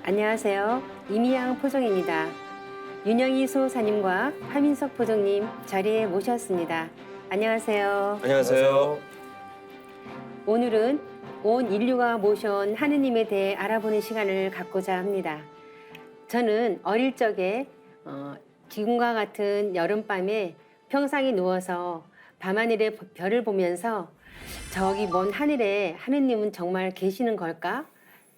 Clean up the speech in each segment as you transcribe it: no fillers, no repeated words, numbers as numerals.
안녕하세요. 이미양 포종입니다. 윤영희 수호사님과 하민석 포종님 자리에 모셨습니다. 안녕하세요. 안녕하세요. 오늘은 온 인류가 모셔온 하느님에 대해 알아보는 시간을 갖고자 합니다. 저는 어릴 적에 지금과 같은 여름밤에 평상에 누워서 밤하늘의 별을 보면서 저기 먼 하늘에 하느님은 정말 계시는 걸까?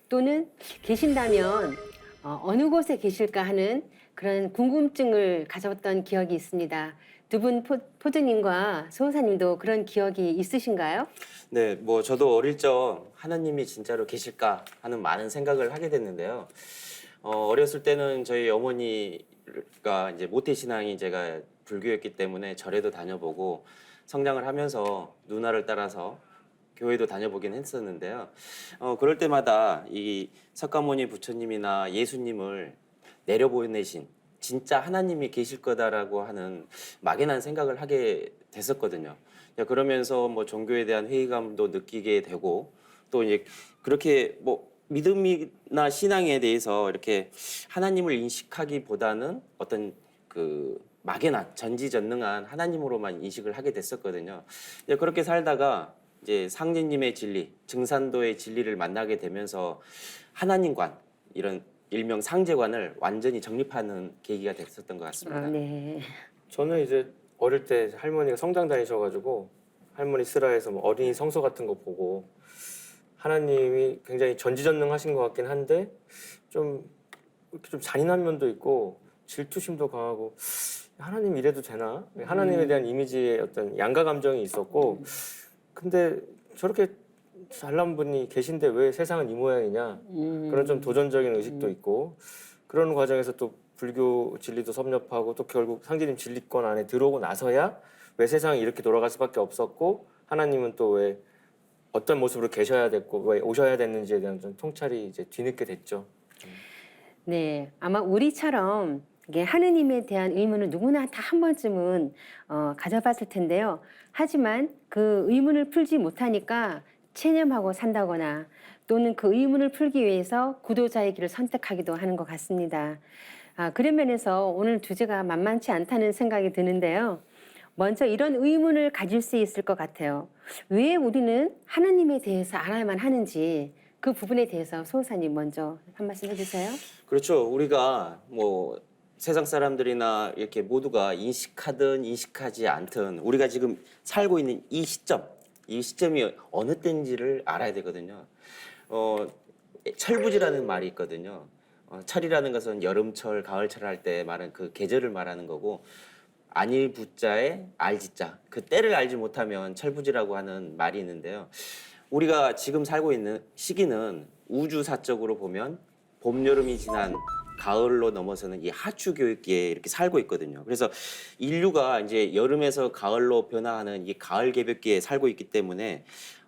또는 계신다면 어느 곳에 계실까 하는 그런 궁금증을 가졌던 기억이 있습니다. 두 분 포주님과 수호사님도 그런 기억이 있으신가요? 네, 뭐 저도 어릴 적 하나님이 진짜로 계실까 하는 많은 생각을 하게 됐는데요. 어렸을 때는 저희 어머니가 이제 모태신앙이 제가 불교였기 때문에 절에도 다녀보고 성장을 하면서 누나를 따라서 교회도 다녀보긴 했었는데요. 그럴 때마다 이 석가모니 부처님이나 예수님을 내려보내신 진짜 하나님이 계실 거다라고 하는 막연한 생각을 하게 됐었거든요. 그러면서 뭐 종교에 대한 회의감도 느끼게 되고 또 이제 그렇게 뭐 믿음이나 신앙에 대해서 이렇게 하나님을 인식하기보다는 어떤 그 막연한 전지전능한 하나님으로만 인식을 하게 됐었거든요. 그렇게 살다가 이제 상제님의 진리, 증산도의 진리를 만나게 되면서 하나님관 이런 일명 상제관을 완전히 정립하는 계기가 됐었던 것 같습니다. 네. 저는 이제 어릴 때 할머니가 성당 다니셔가지고 할머니 슬하에서 뭐 어린이 성서 같은 거 보고 하나님이 굉장히 전지전능하신 것 같긴 한데 좀 이렇게 좀 잔인한 면도 있고 질투심도 강하고 하나님 이래도 되나? 하나님에 대한 이미지의 어떤 양가 감정이 있었고 근데 저렇게 잘난 분이 계신데 왜 세상은 이 모양이냐 그런 좀 도전적인 의식도 있고 그런 과정에서 또 불교 진리도 섭렵하고 또 결국 상제님 진리권 안에 들어오고 나서야 왜 세상이 이렇게 돌아갈 수밖에 없었고 하나님은 또 왜 어떤 모습으로 계셔야 됐고 왜 오셔야 됐는지에 대한 좀 통찰이 이제 뒤늦게 됐죠. 네, 아마 우리처럼 이게 하느님에 대한 의문을 누구나 다 한 번쯤은 가져봤을 텐데요. 하지만 그 의문을 풀지 못하니까 체념하고 산다거나 또는 그 의문을 풀기 위해서 구도자의 길을 선택하기도 하는 것 같습니다. 그런 면에서 오늘 주제가 만만치 않다는 생각이 드는데요. 먼저 이런 의문을 가질 수 있을 것 같아요. 왜 우리는 하느님에 대해서 알아야만 하는지 그 부분에 대해서 수호사님 먼저 한 말씀 해주세요. 그렇죠. 우리가 뭐 세상 사람들이나 이렇게 모두가 인식하든 인식하지 않든 우리가 지금 살고 있는 이 시점이 어느 때인지를 알아야 되거든요. 철부지라는 말이 있거든요. 철이라는 것은 여름철, 가을철 할 때 말하는 그 계절을 말하는 거고 안일부자에 알지자 그 때를 알지 못하면 철부지라고 하는 말이 있는데요. 우리가 지금 살고 있는 시기는 우주사적으로 보면 봄, 여름이 지난 가을로 넘어서는 이 하추 교육기에 이렇게 살고 있거든요. 그래서 인류가 이제 여름에서 가을로 변화하는 이 가을 개벽기에 살고 있기 때문에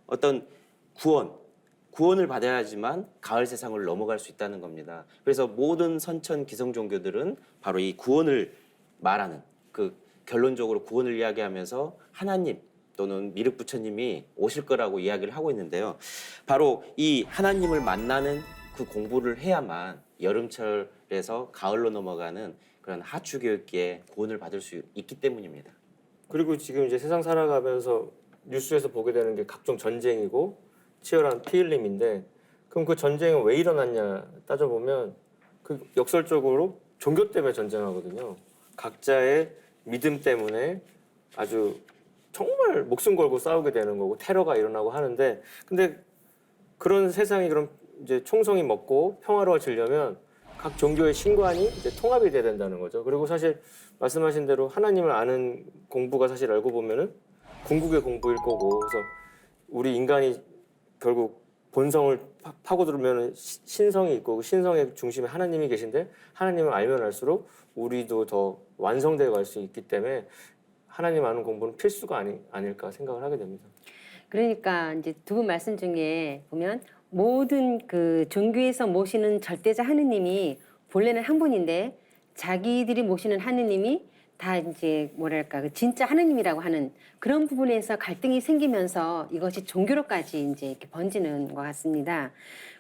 어떤 구원을 받아야지만 가을 세상을 넘어갈 수 있다는 겁니다. 그래서 모든 선천 기성 종교들은 바로 이 구원을 말하는 그 결론적으로 구원을 이야기하면서 하나님 또는 미륵 부처님이 오실 거라고 이야기를 하고 있는데요. 바로 이 하나님을 만나는 그 공부를 해야만 여름철에서 가을로 넘어가는 그런 하추 교육기에 구원을 받을 수 있기 때문입니다. 그리고 지금 이제 세상 살아가면서 뉴스에서 보게 되는 게 각종 전쟁이고 치열한 피 흘림인데 그럼 그 전쟁은 왜 일어났냐 따져보면 그 역설적으로 종교 때문에 전쟁하거든요. 각자의 믿음 때문에 아주 정말 목숨 걸고 싸우게 되는 거고 테러가 일어나고 하는데 근데 그런 세상이 그럼 이제 총성이 먹고 평화로워지려면 각 종교의 신관이 이제 통합이 돼야 된다는 거죠. 그리고 사실 말씀하신 대로 하나님을 아는 공부가 사실 알고 보면은 궁극의 공부일 거고 그래서 우리 인간이 결국 본성을 파고들면 신성이 있고 그 신성의 중심에 하나님이 계신데 하나님을 알면 알수록 우리도 더 완성되어 갈 수 있기 때문에 하나님 아는 공부는 필수가 아닐까 생각을 하게 됩니다. 그러니까 이제 두 분 말씀 중에 보면 모든 그 종교에서 모시는 절대자 하느님이 본래는 한 분인데 자기들이 모시는 하느님이 다 이제 뭐랄까 그 진짜 하느님이라고 하는 그런 부분에서 갈등이 생기면서 이것이 종교로까지 이제 이렇게 번지는 것 같습니다.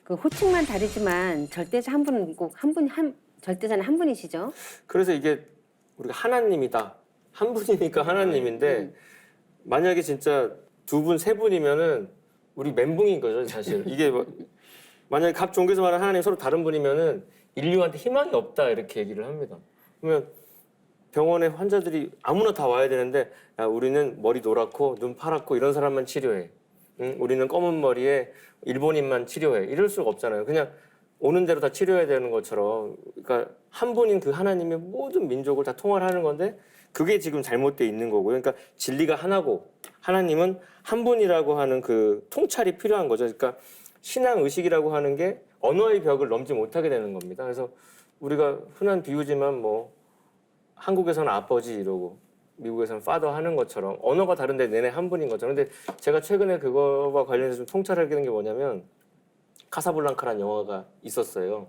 그 호칭만 다르지만 절대자 한 분은 꼭 절대자는 한 분이시죠? 그래서 이게 우리가 하나님이다. 한 분이니까 하나님인데 만약에 진짜 두 분, 세 분이면은 우리 멘붕인 거죠, 사실. 이게 뭐 만약에 각 종교에서 말하는 하나님 서로 다른 분이면은 인류한테 희망이 없다 이렇게 얘기를 합니다. 그러면 병원에 환자들이 아무나 다 와야 되는데 야, 우리는 머리 노랗고 눈 파랗고 이런 사람만 치료해. 응? 우리는 검은 머리에 일본인만 치료해. 이럴 수가 없잖아요. 그냥 오는 대로 다 치료해야 되는 것처럼 그러니까 한 분인 그 하나님의 모든 민족을 다 통화를 하는 건데 그게 지금 잘못돼 있는 거고요. 그러니까 진리가 하나고 하나님은 한 분이라고 하는 그 통찰이 필요한 거죠. 그러니까 신앙 의식이라고 하는 게 언어의 벽을 넘지 못하게 되는 겁니다. 그래서 우리가 흔한 비유지만 뭐 한국에서는 아버지 이러고 미국에서는 파더 하는 것처럼 언어가 다른데 내내 한 분인 것처럼. 근데 제가 최근에 그거와 관련해서 좀 통찰하게 된 게 뭐냐면 카사블랑카라는 영화가 있었어요.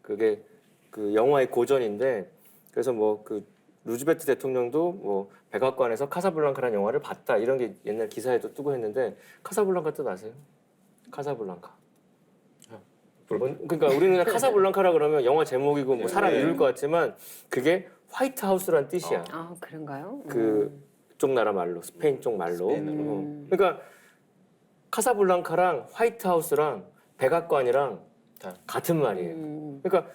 그게 그 영화의 고전인데 그래서 뭐 그 루즈베트 대통령도 뭐 백악관에서 카사블랑카라는 영화를 봤다 이런 게 옛날 기사에도 뜨고 했는데 카사블랑카 뜻 아세요? 카사블랑카. 그러니까 우리는 그냥 카사블랑카라 그러면 영화 제목이고 뭐 사람 이룰 것 같지만 그게 화이트 하우스란 뜻이야. 아 그런가요? 그쪽 나라 말로 스페인 쪽 말로. 그러니까 카사블랑카랑 화이트 하우스랑 백악관이랑 다 같은 말이에요. 그러니까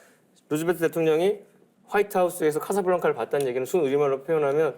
루즈베트 대통령이 화이트 하우스에서 카사블랑카를 봤다는 얘기는 순 우리말로 표현하면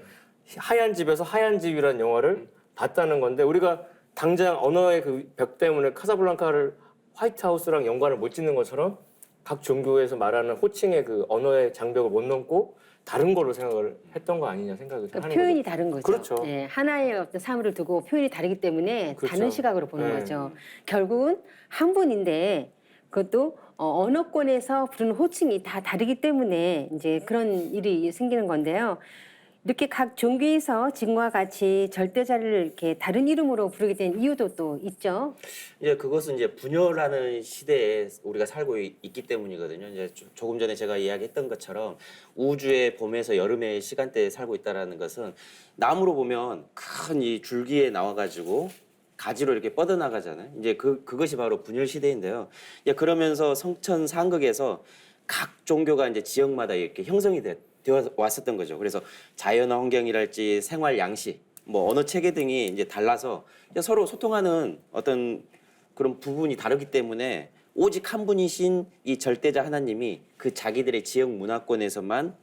하얀 집에서 하얀 집이라는 영화를 봤다는 건데 우리가 당장 언어의 그 벽 때문에 카사블랑카를 화이트 하우스랑 연관을 못 짓는 것처럼 각 종교에서 말하는 호칭의 그 언어의 장벽을 못 넘고 다른 걸로 생각을 했던 거 아니냐 생각을 그러니까 하는 표현이 거죠. 다른 거죠. 그렇죠. 예, 하나의 어떤 사물을 두고 표현이 다르기 때문에 그렇죠. 다른 시각으로 보는 네. 거죠. 결국은 한 분인데 그것도 언어권에서 부르는 호칭이 다 다르기 때문에 이제 그런 일이 생기는 건데요. 이렇게 각 종교에서 지금과 같이 절대자를 이렇게 다른 이름으로 부르게 된 이유도 또 있죠. 이제 그것은 이제 분열하는 시대에 우리가 살고 있기 때문이거든요. 이제 조금 전에 제가 이야기했던 것처럼 우주의 봄에서 여름의 시간대에 살고 있다라는 것은 나무로 보면 큰 이 줄기에 나와가지고 가지로 이렇게 뻗어나가잖아요. 이제 그것이 바로 분열 시대인데요. 이제 그러면서 성천상극에서 각 종교가 이제 지역마다 이렇게 형성이 되어 왔었던 거죠. 그래서 자연 환경이랄지 생활 양식, 뭐 언어 체계 등이 이제 달라서 서로 소통하는 어떤 그런 부분이 다르기 때문에 오직 한 분이신 이 절대자 하나님이 그 자기들의 지역 문화권에서만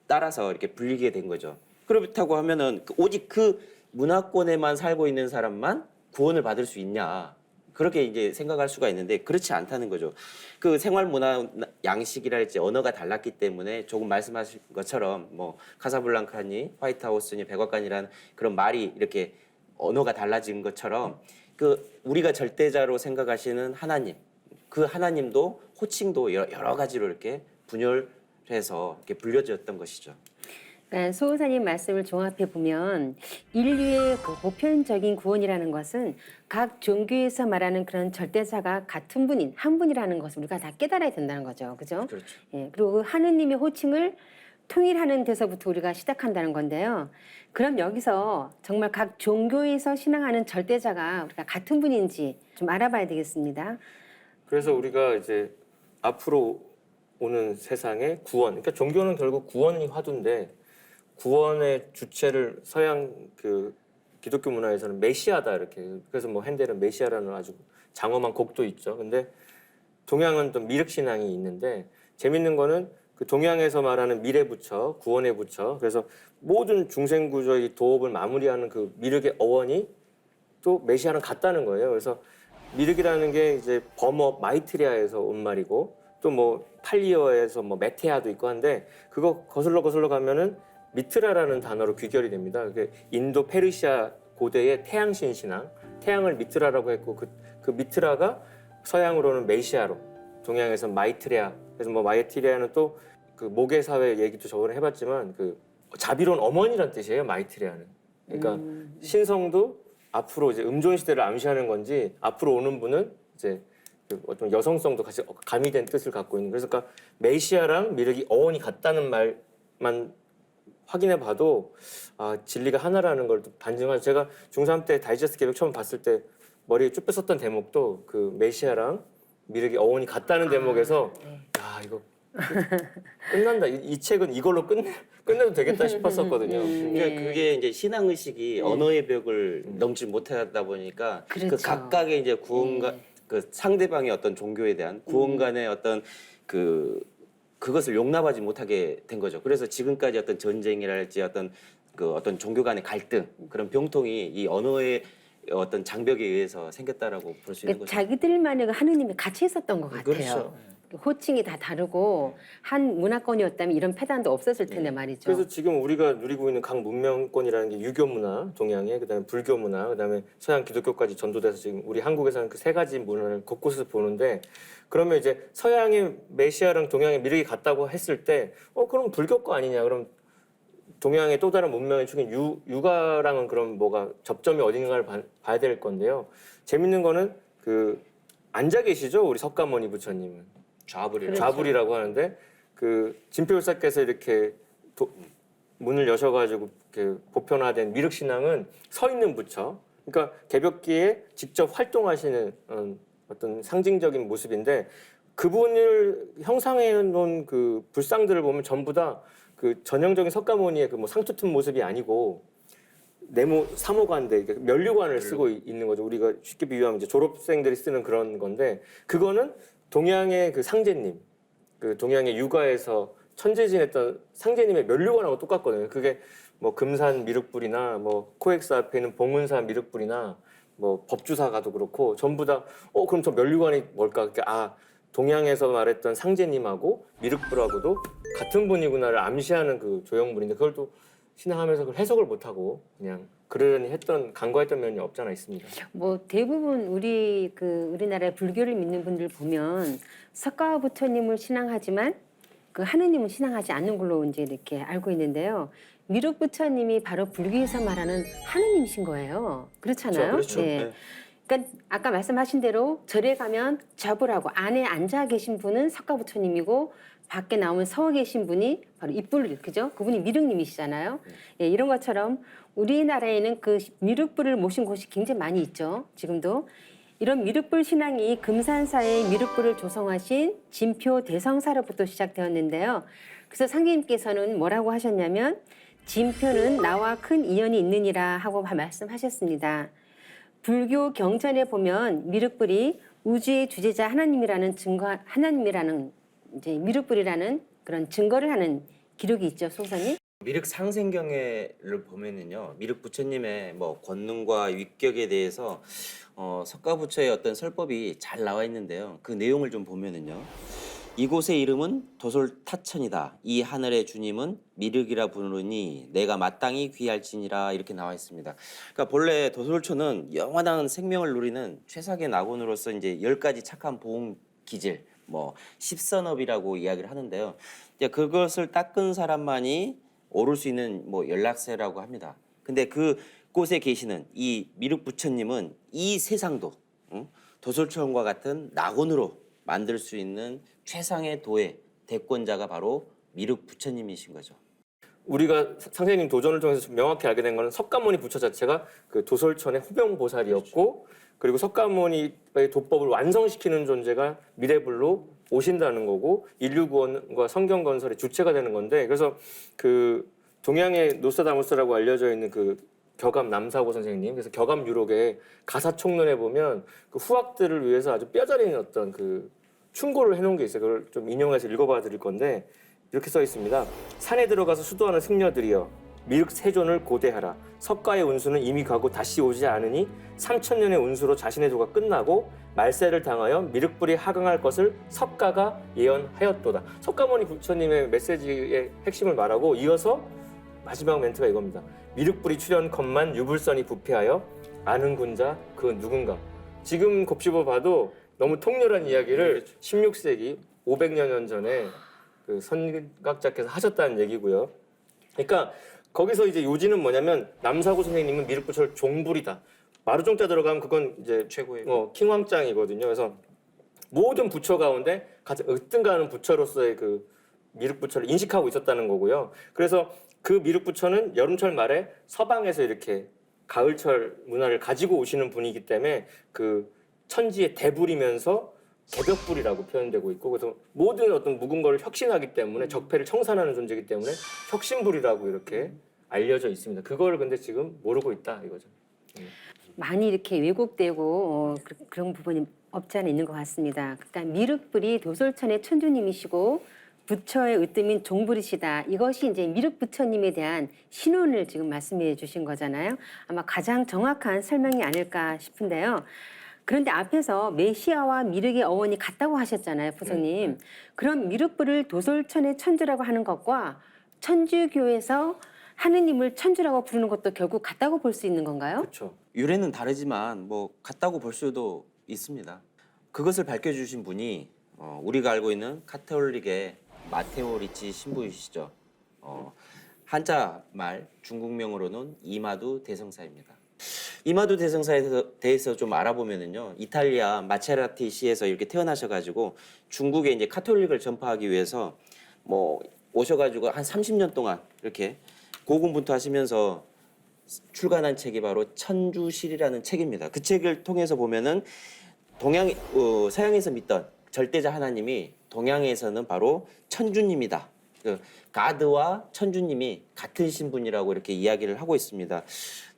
따라서 이렇게 불리게 된 거죠. 그렇다고 하면은 오직 그 문화권에만 살고 있는 사람만 구원을 받을 수 있냐? 그렇게 이제 생각할 수가 있는데 그렇지 않다는 거죠. 그 생활 문화 양식이랄지 언어가 달랐기 때문에 조금 말씀하신 것처럼 뭐 카사블랑카니 화이트하우스니 백악관이라는 그런 말이 이렇게 언어가 달라진 것처럼 그 우리가 절대자로 생각하시는 하나님, 그 하나님도 호칭도 여러 가지로 이렇게 분열해서 이렇게 불려졌던 것이죠. 그러니까 소호사님 말씀을 종합해 보면 인류의 그 보편적인 구원이라는 것은 각 종교에서 말하는 그런 절대자가 같은 분인 한 분이라는 것을 우리가 다 깨달아야 된다는 거죠, 그죠? 그렇죠. 예, 그리고 그 하느님의 호칭을 통일하는 데서부터 우리가 시작한다는 건데요. 그럼 여기서 정말 각 종교에서 신앙하는 절대자가 우리가 같은 분인지 좀 알아봐야 되겠습니다. 그래서 우리가 이제 앞으로 오는 세상의 구원, 그러니까 종교는 결국 구원이 화두인데 구원의 주체를 서양 그 기독교 문화에서는 메시아다 이렇게. 그래서 뭐 핸델은 메시아라는 아주 장엄한 곡도 있죠. 근데 동양은 또 미륵 신앙이 있는데 재밌는 거는 그 동양에서 말하는 미래 부처, 구원의 부처. 그래서 모든 중생 구조의 도업을 마무리하는 그 미륵의 어원이 또 메시아랑 같다는 거예요. 그래서 미륵이라는 게 이제 범어 마이트리아에서 온 말이고 또 뭐 팔리어에서 뭐 메테아도 있고 한데 그거 거슬러 가면은 미트라라는 단어로 귀결이 됩니다. 그게 인도 페르시아 고대의 태양신 신앙, 태양을 미트라라고 했고 그 그 미트라가 서양으로는 메시아로, 동양에서는 마이트레아. 그래서 뭐 마이트레아는 또 그 모계 사회 얘기도 저번에 해봤지만 그 자비로운 어머니란 뜻이에요. 마이트레아는. 그러니까 신성도 앞으로 이제 음존 시대를 암시하는 건지 앞으로 오는 분은 이제 그 어떤 여성성도 같이 가미된 뜻을 갖고 있는. 그래서 그러니까 메시아랑 미륵이 어원이 같다는 말만 확인해 봐도 아, 진리가 하나라는 걸 반증하죠. 제가 중3 때 다이제스트 계획 처음 봤을 때 머리에 쭉 뺐었던 대목도 그 메시아랑 미륵이 어원이 같다는 대목에서 네. 야 이거 끝난다. 이 책은 이걸로 끝내도 되겠다 싶었었거든요. 그러니까 그게 이제 신앙 의식이 언어의 벽을 넘지 못하다 보니까 그렇죠. 그 각각의 이제 구원과 그 상대방의 어떤 종교에 대한 구원간의 어떤 그것을 용납하지 못하게 된 거죠. 그래서 지금까지 어떤 전쟁이랄지 어떤 종교 간의 갈등 그런 병통이 이 언어의 어떤 장벽에 의해서 생겼다라고 볼 수 있는 그러니까 거죠. 자기들만의 하느님이 같이 있었던 것 같아요. 그렇죠. 호칭이 다 다르고 한 문화권이었다면 이런 패단도 없었을 텐데 말이죠. 그래서 지금 우리가 누리고 있는 각 문명권이라는 게 유교 문화, 동양의 그다음에 불교 문화, 그다음에 서양 기독교까지 전도돼서 지금 우리 한국에서는 그 세 가지 문화를 곳곳에서 보는데 그러면 이제 서양의 메시아랑 동양의 미륵이 같다고 했을 때 그럼 불교 거 아니냐? 그럼 동양의 또 다른 문명의 축인 유가랑은 그럼 뭐가 접점이 어딘가를 봐야 될 건데요. 재밌는 거는 그 앉아 계시죠? 우리 석가모니 부처님은. 좌불이라고. 그렇죠. 좌불이라고 하는데 그 진표율사께서 이렇게 문을 여셔가지고 이렇게 보편화된 미륵 신앙은 서 있는 부처, 그러니까 개벽기에 직접 활동하시는 어떤 상징적인 모습인데 그분을 형상해 놓은 그 불상들을 보면 전부 다 그 전형적인 석가모니의 그 뭐 상투튼 모습이 아니고 네모 사모관대 면류관을 쓰고 있는 거죠. 우리가 쉽게 비유하면 이제 졸업생들이 쓰는 그런 건데 그거는 동양의 그 상제님, 그 동양의 유가에서 천재 지냈던 상제님의 면류관하고 똑같거든요. 그게 뭐 금산 미륵불이나 뭐 코엑스 앞에 있는 봉은산 미륵불이나 뭐 법주사가도 그렇고 전부 다 그럼 저 면류관이 뭘까? 동양에서 말했던 상제님하고 미륵불하고도 같은 분이구나를 암시하는 그 조형물인데 그걸 또 신앙하면서 그걸 해석을 못하고 그냥 그러려니 간과했던 면이 없잖아 있습니다. 뭐 대부분 우리나라의 불교를 믿는 분들 보면 석가 부처님을 신앙하지만 그 하느님을 신앙하지 않는 걸로 이제 이렇게 알고 있는데요. 미륵 부처님이 바로 불교에서 말하는 하느님이신 거예요. 그렇잖아요. 그렇죠. 네. 네. 그러니까 아까 말씀하신 대로 절에 가면 좌불하고 안에 앉아 계신 분은 석가 부처님이고 밖에 나오면 서 계신 분이 바로 입불, 그죠? 그분이 미륵님이시잖아요. 예, 이런 것처럼 우리나라에는 그 미륵불을 모신 곳이 굉장히 많이 있죠. 지금도. 이런 미륵불 신앙이 금산사의 미륵불을 조성하신 진표 대성사로부터 시작되었는데요. 그래서 상계님께서는 뭐라고 하셨냐면 진표는 나와 큰 인연이 있느니라 하고 말씀하셨습니다. 불교 경전에 보면 미륵불이 우주의 주제자 하나님이라는 이제 미륵불이라는 그런 증거를 하는 기록이 있죠, 송사님. 미륵 상생경회를 보면은요, 미륵 부처님의 뭐 권능과 위격에 대해서 석가 부처의 어떤 설법이 잘 나와 있는데요. 그 내용을 좀 보면은요, 이곳의 이름은 도솔타천이다. 이 하늘의 주님은 미륵이라 부르니 내가 마땅히 귀할지니라 이렇게 나와 있습니다. 그러니까 본래 도솔초는 영원한 생명을 누리는 최상의 낙원으로서 이제 10가지 착한 보온 기질, 뭐 십선업이라고 이야기를 하는데요. 이제 그것을 닦은 사람만이 오를 수 있는 뭐 연락세라고 합니다. 근데 그 곳에 계시는 이 미륵 부처님은 이 세상도 도솔천과 같은 낙원으로 만들 수 있는 최상의 도의 대권자가 바로 미륵 부처님이신 거죠. 우리가 상세님 도전을 통해서 명확히 알게 된 거는 석가모니 부처 자체가 그 도솔천의 후병보살이었고 그리고 석가모니의 도법을 완성시키는 존재가 미래불로 오신다는 거고 인류 구원과 성경 건설의 주체가 되는 건데 그래서 그 동양의 노스다무스라고 알려져 있는 그 겨감 남사고 선생님 그래서 겨감 유록의 가사 총론에 보면 그 후학들을 위해서 아주 뼈저리는 어떤 그 충고를 해놓은 게 있어요. 그걸 좀 인용해서 읽어봐 드릴 건데 이렇게 써 있습니다. 산에 들어가서 수도하는 승려들이여 미륵 세존을 고대하라. 석가의 운수는 이미 가고 다시 오지 않으니 3000년의 운수로 자신의 도가 끝나고 말세를 당하여 미륵불이 하강할 것을 석가가 예언하였도다. 석가모니 부처님의 메시지의 핵심을 말하고 이어서 마지막 멘트가 이겁니다. 미륵불이 출현건만 유불선이 부패하여 아는 군자 그 누군가. 지금 곱씹어 봐도 너무 통렬한 이야기를 16세기 500여 년 전에 그 선각자께서 하셨다는 얘기고요. 그러니까 거기서 이제 요지는 뭐냐면 남사구 선생님은 미륵부처를 종불이다. 마루종자 들어가면 그건 이제 최고의 킹왕짱이거든요. 그래서 모든 부처 가운데 가장 으뜸가는 부처로서의 그 미륵부처를 인식하고 있었다는 거고요. 그래서 그 미륵부처는 여름철 말에 서방에서 이렇게 가을철 문화를 가지고 오시는 분이기 때문에 그 천지의 대불이면서 개벽불이라고 표현되고 있고, 그래서 모든 어떤 묵은 거를 혁신하기 때문에 적폐를 청산하는 존재이기 때문에 혁신불이라고 이렇게 알려져 있습니다. 그거를 근데 지금 모르고 있다 이거죠. 많이 이렇게 왜곡되고 그런 부분이 없지 않아 있는 것 같습니다. 그러니까 미륵불이 도솔천의 천주님이시고 부처의 으뜸인 종불이시다. 이것이 이제 미륵 부처님에 대한 신원을 지금 말씀해 주신 거잖아요. 아마 가장 정확한 설명이 아닐까 싶은데요. 그런데 앞에서 메시아와 미륵의 어원이 같다고 하셨잖아요, 포성님. 그럼 미륵불을 도솔천의 천주라고 하는 것과 천주교에서 하느님을 천주라고 부르는 것도 결국 같다고 볼 수 있는 건가요? 그렇죠. 유래는 다르지만 뭐 같다고 볼 수도 있습니다. 그것을 밝혀주신 분이 우리가 알고 있는 카톨릭의 마테오 리치 신부이시죠. 한자 말 중국명으로는 이마두 대성사입니다. 이마두 대성사에 대해서 좀 알아보면은요, 이탈리아 마체라티 시에서 이렇게 태어나셔가지고 중국에 이제 카톨릭을 전파하기 위해서 뭐 오셔가지고 한 30년 동안 이렇게 고군분투하시면서 출간한 책이 바로 천주실이라는 책입니다. 그 책을 통해서 보면은 서양에서 믿던 절대자 하나님이 동양에서는 바로 천주님이다. 그 가드와 천주님이 같은 신분이라고 이렇게 이야기를 하고 있습니다.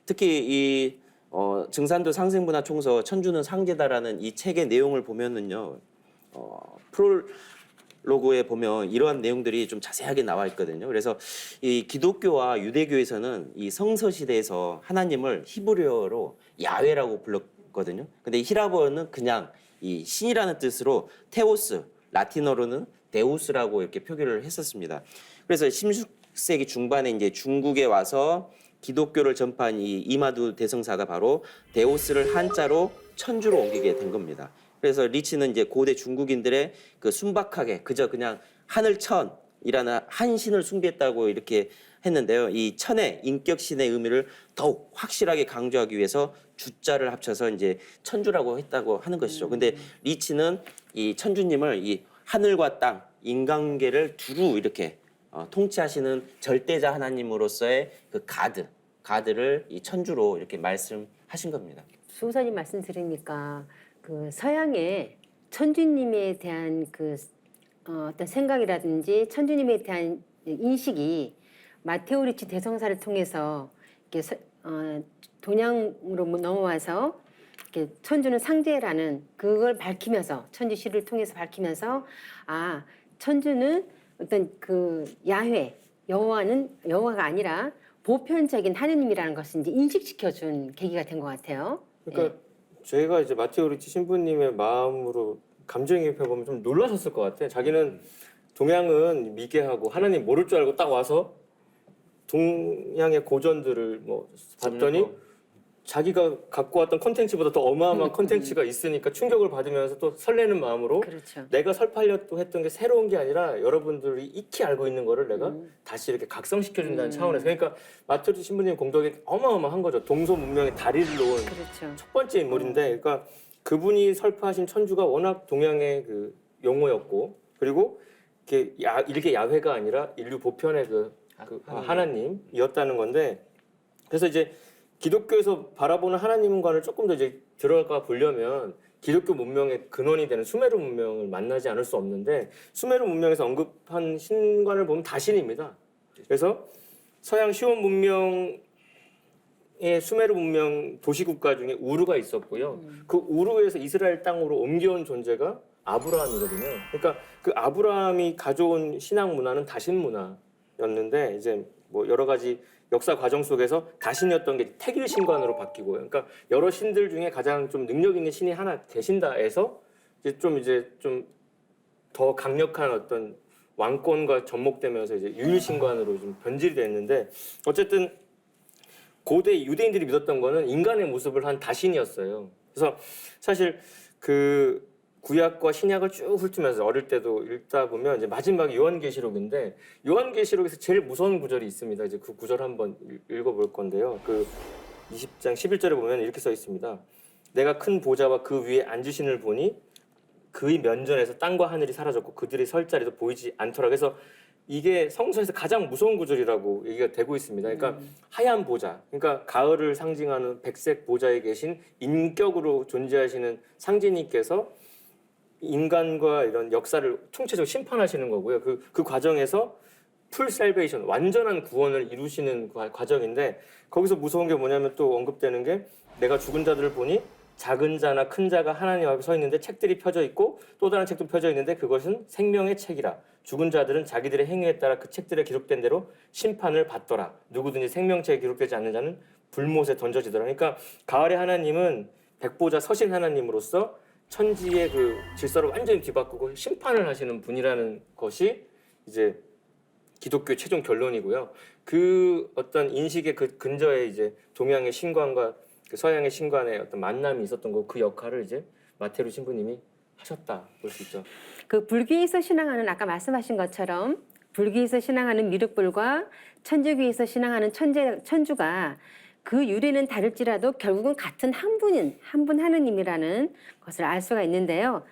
특히 이 증산도 상생문화 총서 천주는 상제다라는 이 책의 내용을 보면은요, 프롤로그에 보면 이러한 내용들이 좀 자세하게 나와 있거든요. 그래서 이 기독교와 유대교에서는 이 성서 시대에서 하나님을 히브리어로 야훼라고 불렀거든요. 근데 히라버는 그냥 이 신이라는 뜻으로 테오스, 라틴어로는 데우스라고 이렇게 표기를 했었습니다. 그래서 16세기 중반에 이제 중국에 와서 기독교를 전파한 이 이마두 대성사가 바로 데우스를 한자로 천주로 옮기게 된 겁니다. 그래서 리치는 이제 고대 중국인들의 그 순박하게 그저 그냥 하늘천이라는 한 신을 숭배했다고 이렇게 했는데요. 이 천의 인격신의 의미를 더욱 확실하게 강조하기 위해서 주자를 합쳐서 이제 천주라고 했다고 하는 것이죠. 근데 리치는 이 천주님을 이 하늘과 땅, 인간계를 두루 이렇게 통치하시는 절대자 하나님으로서의 그 가드를 이 천주로 이렇게 말씀하신 겁니다. 수호사님 말씀 들으니까 그 서양의 천주님에 대한 그 어떤 생각이라든지 천주님에 대한 인식이 마테오 리치 대성사를 통해서 이렇게 동양으로 넘어와서 이렇게 천주는 상제라는 그걸 밝히면서 천주시를 통해서 밝히면서 아 천주는 어떤 그 야훼 여호와가 아니라 보편적인 하느님이라는 것을 이제 인식시켜준 계기가 된 것 같아요. 그러니까 저희가 이제 마테오 리치 신부님의 마음으로 감정이입해 보면 좀 놀라셨을 것 같아요. 자기는 동양은 미개하고 하나님 모를 줄 알고 딱 와서 동양의 고전들을 뭐 봤더니 자기가 갖고 왔던 컨텐츠보다 더 어마어마한 컨텐츠가 있으니까 충격을 받으면서 또 설레는 마음으로 그렇죠. 내가 설파하려고 했던 게 새로운 게 아니라 여러분들이 익히 알고 있는 거를 내가 다시 이렇게 각성시켜준다는 차원에서, 그러니까 마테오 리치 신부님 공덕이 어마어마한 거죠. 동서 문명의 다리를 놓은 그렇죠. 첫 번째 인물인데, 그러니까 그분이 설파하신 천주가 워낙 동양의 그 용어였고, 그리고 이게 일개 야훼가 아니라 인류 보편의 하나님이었다는 건데, 그래서 이제 기독교에서 바라보는 하나님과를 조금 더 이제 들어가 보려면 기독교 문명의 근원이 되는 수메르 문명을 만나지 않을 수 없는데, 수메르 문명에서 언급한 신관을 보면 다신입니다. 그래서 서양 시온 문명 수메르 문명 도시국가 중에 우르가 있었고요. 그 우르에서 이스라엘 땅으로 옮겨온 존재가 아브라함이거든요. 그러니까 그 아브라함이 가져온 신앙 문화는 다신 문화였는데, 이제 뭐 여러 가지 역사 과정 속에서 다신이었던 게 택일 신관으로 바뀌고요. 그러니까 여러 신들 중에 가장 좀 능력 있는 신이 하나 계신다해서 이제 좀 더 강력한 어떤 왕권과 접목되면서 이제 유일 신관으로 좀 변질이 됐는데, 어쨌든 고대 유대인들이 믿었던 거는 인간의 모습을 한 다신이었어요. 그래서 사실 그 구약과 신약을 쭉 훑으면서 어릴 때도 읽다 보면 이제 마지막 요한계시록인데 요한계시록에서 제일 무서운 구절이 있습니다. 이제 그 구절 한번 읽어볼 건데요. 그 20장 11절에 보면 이렇게 써 있습니다. 내가 큰 보좌와 그 위에 앉으신을 보니 그의 면전에서 땅과 하늘이 사라졌고 그들의 설 자리도 보이지 않더라. 그래서 이게 성서에서 가장 무서운 구절이라고 얘기가 되고 있습니다. 그러니까 하얀 보좌, 그러니까 가을을 상징하는 백색 보좌에 계신 인격으로 존재하시는 상제님께서 인간과 이런 역사를 총체적으로 심판하시는 거고요. 그 과정에서 풀 셀베이션, 완전한 구원을 이루시는 과정인데 거기서 무서운 게 뭐냐면 또 언급되는 게 내가 죽은 자들을 보니 작은 자나 큰 자가 하나님 앞에 서 있는데 책들이 펴져 있고 또 다른 책도 펴져 있는데 그것은 생명의 책이라. 죽은 자들은 자기들의 행위에 따라 그 책들에 기록된 대로 심판을 받더라. 누구든지 생명책에 기록되지 않는 자는 불못에 던져지더라. 그러니까 가을의 하나님은 백보자 서신 하나님으로서 천지의 그 질서를 완전히 뒤바꾸고 심판을 하시는 분이라는 것이 이제 기독교의 최종 결론이고요. 그 어떤 인식의 그 근저에 이제 동양의 신관과 그 서양의 신관의 어떤 만남이 있었던 거 그 역할을 이제 마테루 신부님이 하셨다 볼 수 있죠. 그 불교에서 신앙하는 아까 말씀하신 것처럼 불교에서 신앙하는 미륵불과 천주교에서 신앙하는 천주가 그 유래는 다를지라도 결국은 같은 한 분 하느님이라는 것을 알 수가 있는데요.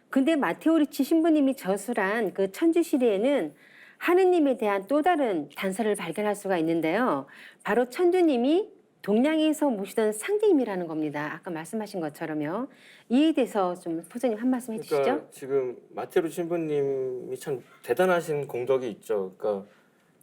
근데 마테오 리치 신부님이 저술한 그 천주 시리에는 하느님에 대한 또 다른 단서를 발견할 수가 있는데요. 바로 천주님이 동양에서 모시던 상제님이라는 겁니다. 아까 말씀하신 것처럼요. 이에 대해서 좀 포자님 한 말씀 해주시죠. 그러니까 지금 마테루 신부님이 참 대단하신 공덕이 있죠. 그러니까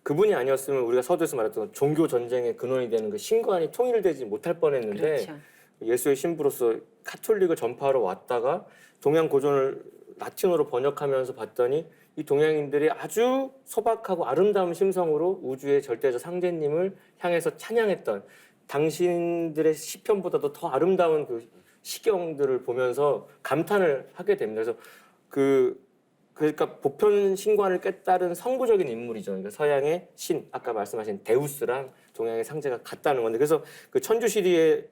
그분이 아니었으면 우리가 서두에서 말했던 종교 전쟁의 근원이 되는 그 신관이 통일되지 못할 뻔했는데 그렇죠. 예수의 신부로서 카톨릭을 전파하러 왔다가 동양 고전을 라틴어로 번역하면서 봤더니 이 동양인들이 아주 소박하고 아름다운 심성으로 우주의 절대자 상제님을 향해서 찬양했던 당신들의 시편보다도 더 아름다운 그 시경들을 보면서 감탄을 하게 됩니다. 그래서 그러니까 보편 신관을 깨달은 선구적인 인물이죠. 그러니까 서양의 신, 아까 말씀하신 데우스랑 동양의 상제가 같다는 건데, 그래서 그 천주시리의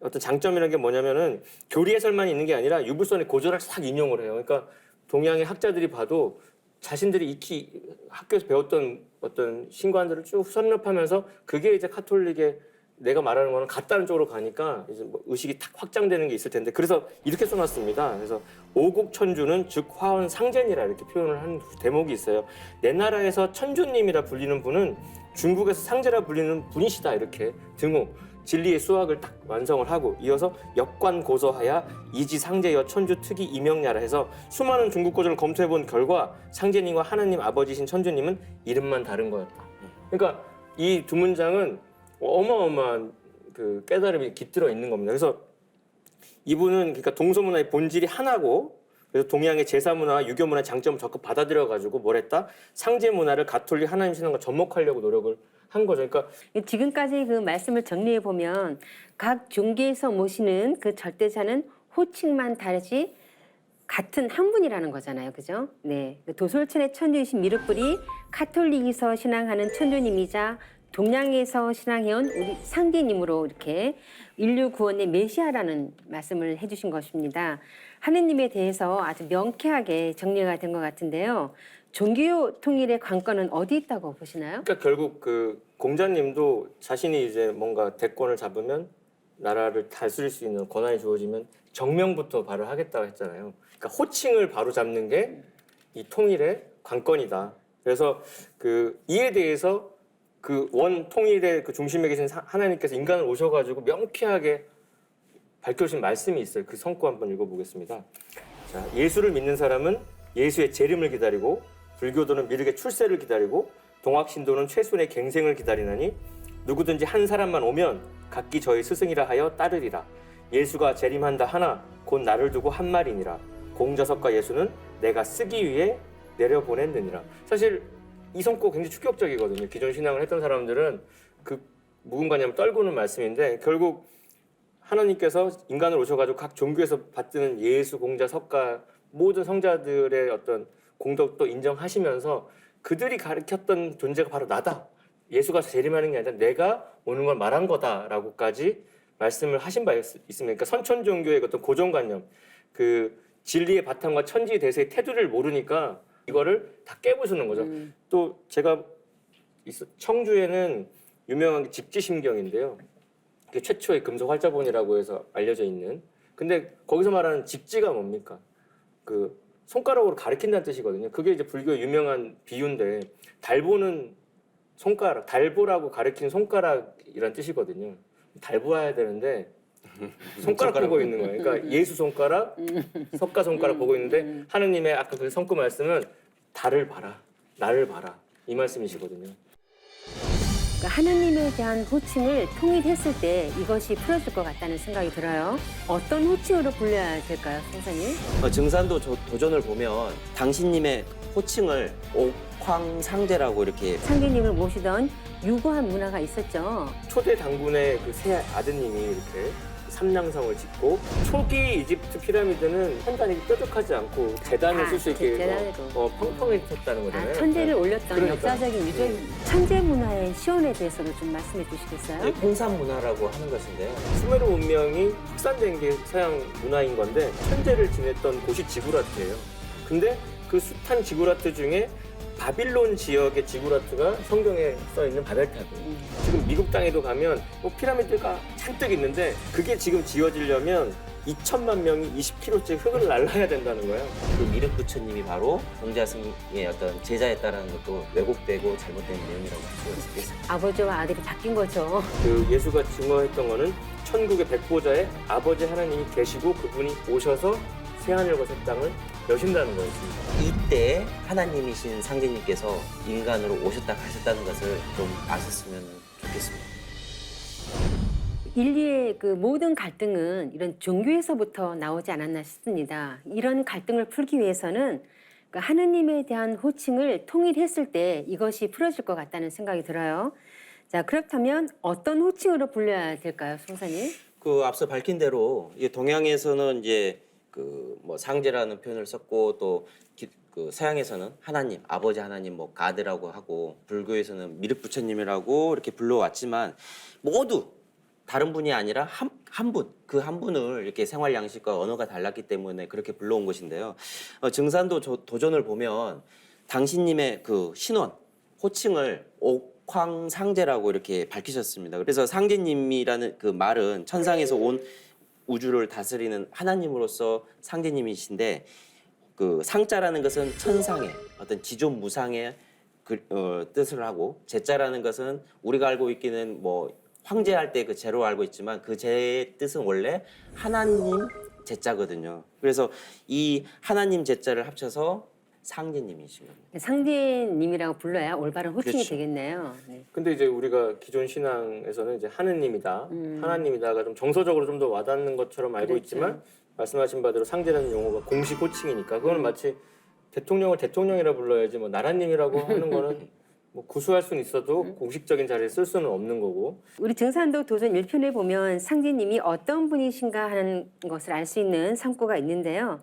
어떤 장점이라는 게 뭐냐면은 교리 해설만 있는 게 아니라 유불선의 고절을 싹 인용을 해요. 그러니까 동양의 학자들이 봐도 자신들이 익히 학교에서 배웠던 어떤 신관들을 쭉 섭렵하면서 그게 이제 카톨릭의 내가 말하는 거는 같다는 쪽으로 가니까 이제 뭐 의식이 탁 확장되는 게 있을 텐데, 그래서 이렇게 써놨습니다. 그래서 오국 천주는 즉 화원 상제니라 이렇게 표현을 한 대목이 있어요. 내 나라에서 천주님이라 불리는 분은 중국에서 상제라 불리는 분이시다 이렇게 등호 진리의 수학을 딱 완성을 하고 이어서 역관 고서하야 이지 상제여 천주 특이 이명야라 해서 수많은 중국 고전을 검토해본 결과 상제님과 하나님 아버지신 천주님은 이름만 다른 거였다. 그러니까 이 두 문장은 어마어마한 그 깨달음이 깃들어 있는 겁니다. 그래서 이분은 그러니까 동서문화의 본질이 하나고, 그래서 동양의 제사문화와 유교문화의 장점을 적극 받아들여 가지고 뭘 했다? 상제 문화를 가톨릭 하나님 신앙과 접목하려고 노력을 한 거죠. 그러니까 지금까지 그 말씀을 정리해 보면 각 종교에서 모시는 그 절대자는 호칭만 다르지 같은 한 분이라는 거잖아요, 그죠? 네, 도솔천의 천주이신 미륵불이 카톨릭에서 신앙하는 천주님이자 동양에서 신앙해온 우리 상제님으로 이렇게 인류 구원의 메시아라는 말씀을 해주신 것입니다. 하느님에 대해서 아주 명쾌하게 정리가 된 것 같은데요. 종교 통일의 관건은 어디 있다고 보시나요? 그러니까 결국 그 공자님도 자신이 이제 뭔가 대권을 잡으면 나라를 다스릴 수 있는 권한이 주어지면 정명부터 바로 하겠다고 했잖아요. 그러니까 호칭을 바로 잡는 게 이 통일의 관건이다. 그래서 그 이에 대해서 그 원 통일의 그 중심에 계신 하나님께서 인간을 오셔가지고 명쾌하게 밝혀주신 말씀이 있어요. 그 성구 한번 읽어보겠습니다. 자, 예수를 믿는 사람은 예수의 재림을 기다리고, 불교도는 미륵의 출세를 기다리고, 동학신도는 최순의 갱생을 기다리나니 누구든지 한 사람만 오면 각기 저희 스승이라 하여 따르리라. 예수가 재림한다 하나 곧 나를 두고 한 말이니라. 공자석과 예수는 내가 쓰기 위해 내려보냈느니라. 사실 이 성구 굉장히 충격적이거든요. 기존 신앙을 했던 사람들은 그 무근관념을 떨구는 말씀인데, 결국 하나님께서 인간을 오셔가지고 각 종교에서 받드는 예수, 공자, 석가 모든 성자들의 어떤 공덕도 인정하시면서 그들이 가르쳤던 존재가 바로 나다. 예수가 재림하는 게 아니라 내가 오는 걸 말한 거다라고까지 말씀을 하신 바 있습니다. 그러니까 선천 종교의 어떤 고정관념, 그 진리의 바탕과 천지 대세의 태도를 모르니까 이거를 다 깨부수는 거죠. 또 제가 청주에는 유명한 게 직지심경인데요. 그게 최초의 금속 활자본이라고 해서 알려져 있는. 근데 거기서 말하는 직지가 뭡니까? 그 손가락으로 가리킨다는 뜻이거든요. 그게 이제 불교의 유명한 비유인데 달보는 손가락, 달보라고 가리키는 손가락이란 뜻이거든요. 달보아야 되는데 손가락 보고 있는 거예요. 그러니까 예수 손가락, 석가 손가락 보고 있는데 하느님의 아까 그 성구 말씀은 달을 봐라, 나를 봐라 이 말씀이시거든요. 그러니까 하나님에 대한 호칭을 통일했을 때 이것이 풀어질 것 같다는 생각이 들어요. 어떤 호칭으로 불러야 될까요, 선생님? 증산도 도전을 보면 당신님의 호칭을 옥황상제라고 이렇게 상제님을 모시던 유구한 문화가 있었죠. 초대 당군의 그 세 아드님이 이렇게 삼랑성을 짓고 초기 이집트 피라미드는 판단이 뾰족하지 않고 재단을 쓸 수 있게 재단으로. 펑펑했었다는 거잖아요. 천재를 올렸던 그러니까. 역사적인 유적 천재 문화의 시온에 대해서도 좀 말씀해 주시겠어요? 홍산 문화라고 하는 것인데요. 수메르 문명이 확산된 게 서양 문화인 건데 천재를 지냈던 곳이 지구라트예요. 근데 그 숱한 지구라트 중에 바빌론 지역의 지구라트가 성경에 써 있는 바벨탑이에요. 지금 미국 땅에도 가면 뭐 피라미드가 잔뜩 있는데 그게 지금 지어지려면 2천만 명이 20km째 흙을 날라야 된다는 거예요. 그 미륵 부처님이 바로 공자승의 어떤 제자였다라는 것도 왜곡되고 잘못된 내용이라고 할 수 있겠습니다. 아버지와 아들이 바뀐 거죠. 그 예수가 증거했던 거는 천국의 백보자에 아버지 하나님이 계시고 그분이 오셔서 새하늘과 새 땅을 여신다는 거였습니다. 이때 하나님이신 상제님께서 인간으로 오셨다 가셨다는 것을 좀 아셨으면 좋겠습니다. 인류의 그 모든 갈등은 이런 종교에서부터 나오지 않았나 싶습니다. 이런 갈등을 풀기 위해서는 그 하느님에 대한 호칭을 통일했을 때 이것이 풀어질 것 같다는 생각이 들어요. 자, 그렇다면 어떤 호칭으로 불려야 될까요, 송사님? 그 앞서 밝힌 대로 이 동양에서는 이제 그 뭐 상제라는 표현을 썼고 또 그 서양에서는 하나님, 아버지 하나님 뭐 가드라고 하고 불교에서는 미륵 부처님이라고 이렇게 불러왔지만 모두 다른 분이 아니라 한 분, 그 한 분을 이렇게 생활 양식과 언어가 달랐기 때문에 그렇게 불러온 것인데요. 증산도 도전을 보면 당신님의 그 신원, 호칭을 옥황상제라고 이렇게 밝히셨습니다. 그래서 상제님이라는 그 말은 천상에서 온 우주를 다스리는 하나님으로서 상제님이신데 그 상자라는 것은 천상의 어떤 지존무상의 뜻을 하고 제자라는 것은 우리가 알고 있기는 뭐 황제할 때 그 제로 알고 있지만 그 제의 뜻은 원래 하나님 제자거든요. 그래서 이 하나님 제자를 합쳐서 상제님이십니다. 상제님이라고 불러야 올바른 호칭이 그렇죠. 되겠네요. 네. 근데 이제 우리가 기존 신앙에서는 이제 하느님이다, 하나님이다가 좀 정서적으로 좀 더 와닿는 것처럼 알고 그렇죠. 있지만 말씀하신 바대로 상제라는 용어가 공식 호칭이니까 그거는 마치 대통령을 대통령이라 불러야지 뭐 나라님이라고 하는 거는 뭐 구수할 수는 있어도 공식적인 자리에 쓸 수는 없는 거고. 우리 증산도 도전 1편에 보면 상제님이 어떤 분이신가 하는 것을 알 수 있는 상구가 있는데요.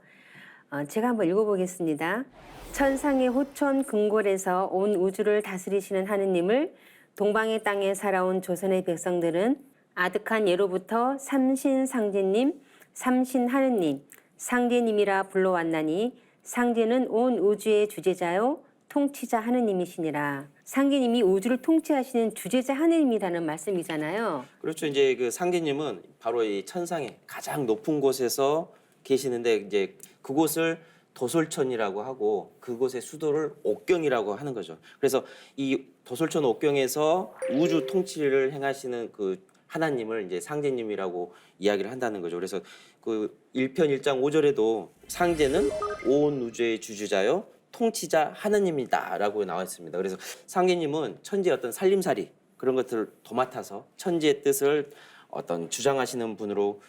제가 한번 읽어보겠습니다. 천상의 호천 궁궐에서 온 우주를 다스리시는 하느님을 동방의 땅에 살아온 조선의 백성들은 아득한 예로부터 삼신상제님, 삼신하느님, 상제님이라 불러왔나니 상제는 온 우주의 주제자요 통치자 하느님이시니라. 상제님이 우주를 통치하시는 주제자 하느님이라는 말씀이잖아요. 그렇죠. 이제 그 상제님은 바로 이 천상의 가장 높은 곳에서 계시는데 이제 그곳을 도솔천이라고 하고 그곳의 수도를 옥경이라고 하는 거죠. 그래서 이 도솔천 옥경에서 우주 통치를 행하시는 그 하나님을 이제 상제님이라고 이야기를 한다는 거죠. 그래서 그 1편 1장 5절에도 상제는 온 우주의 주주자요 통치자 하나님이다라고 나와 있습니다. 그래서 상제님은 천지의 어떤 살림살이 그런 것들을 도맡아서 천지의 뜻을 어떤 주장하시는 분으로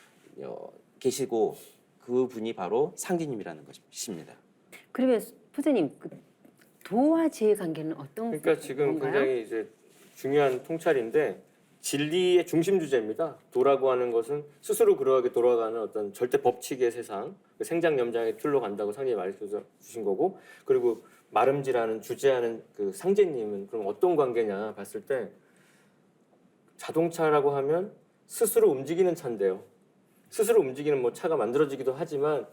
계시고 그 분이 바로 상제님이라는 것입니다. 그러면 부처님 그 도와 제의 관계는 어떤 그러니까 지금 건가요? 굉장히 이제 중요한 통찰인데 진리의 중심 주제입니다. 도라고 하는 것은 스스로 그러하게 돌아가는 어떤 절대 법칙의 세상, 그 생장 염장의 틀로 간다고 상제님이 말해서 주신 거고, 그리고 마름지라는 주제하는 그 상제님은 그럼 어떤 관계냐 봤을 때 자동차라고 하면 스스로 움직이는 차인데요. 스스로 움직이는 뭐 차가 만들어지기도 하지만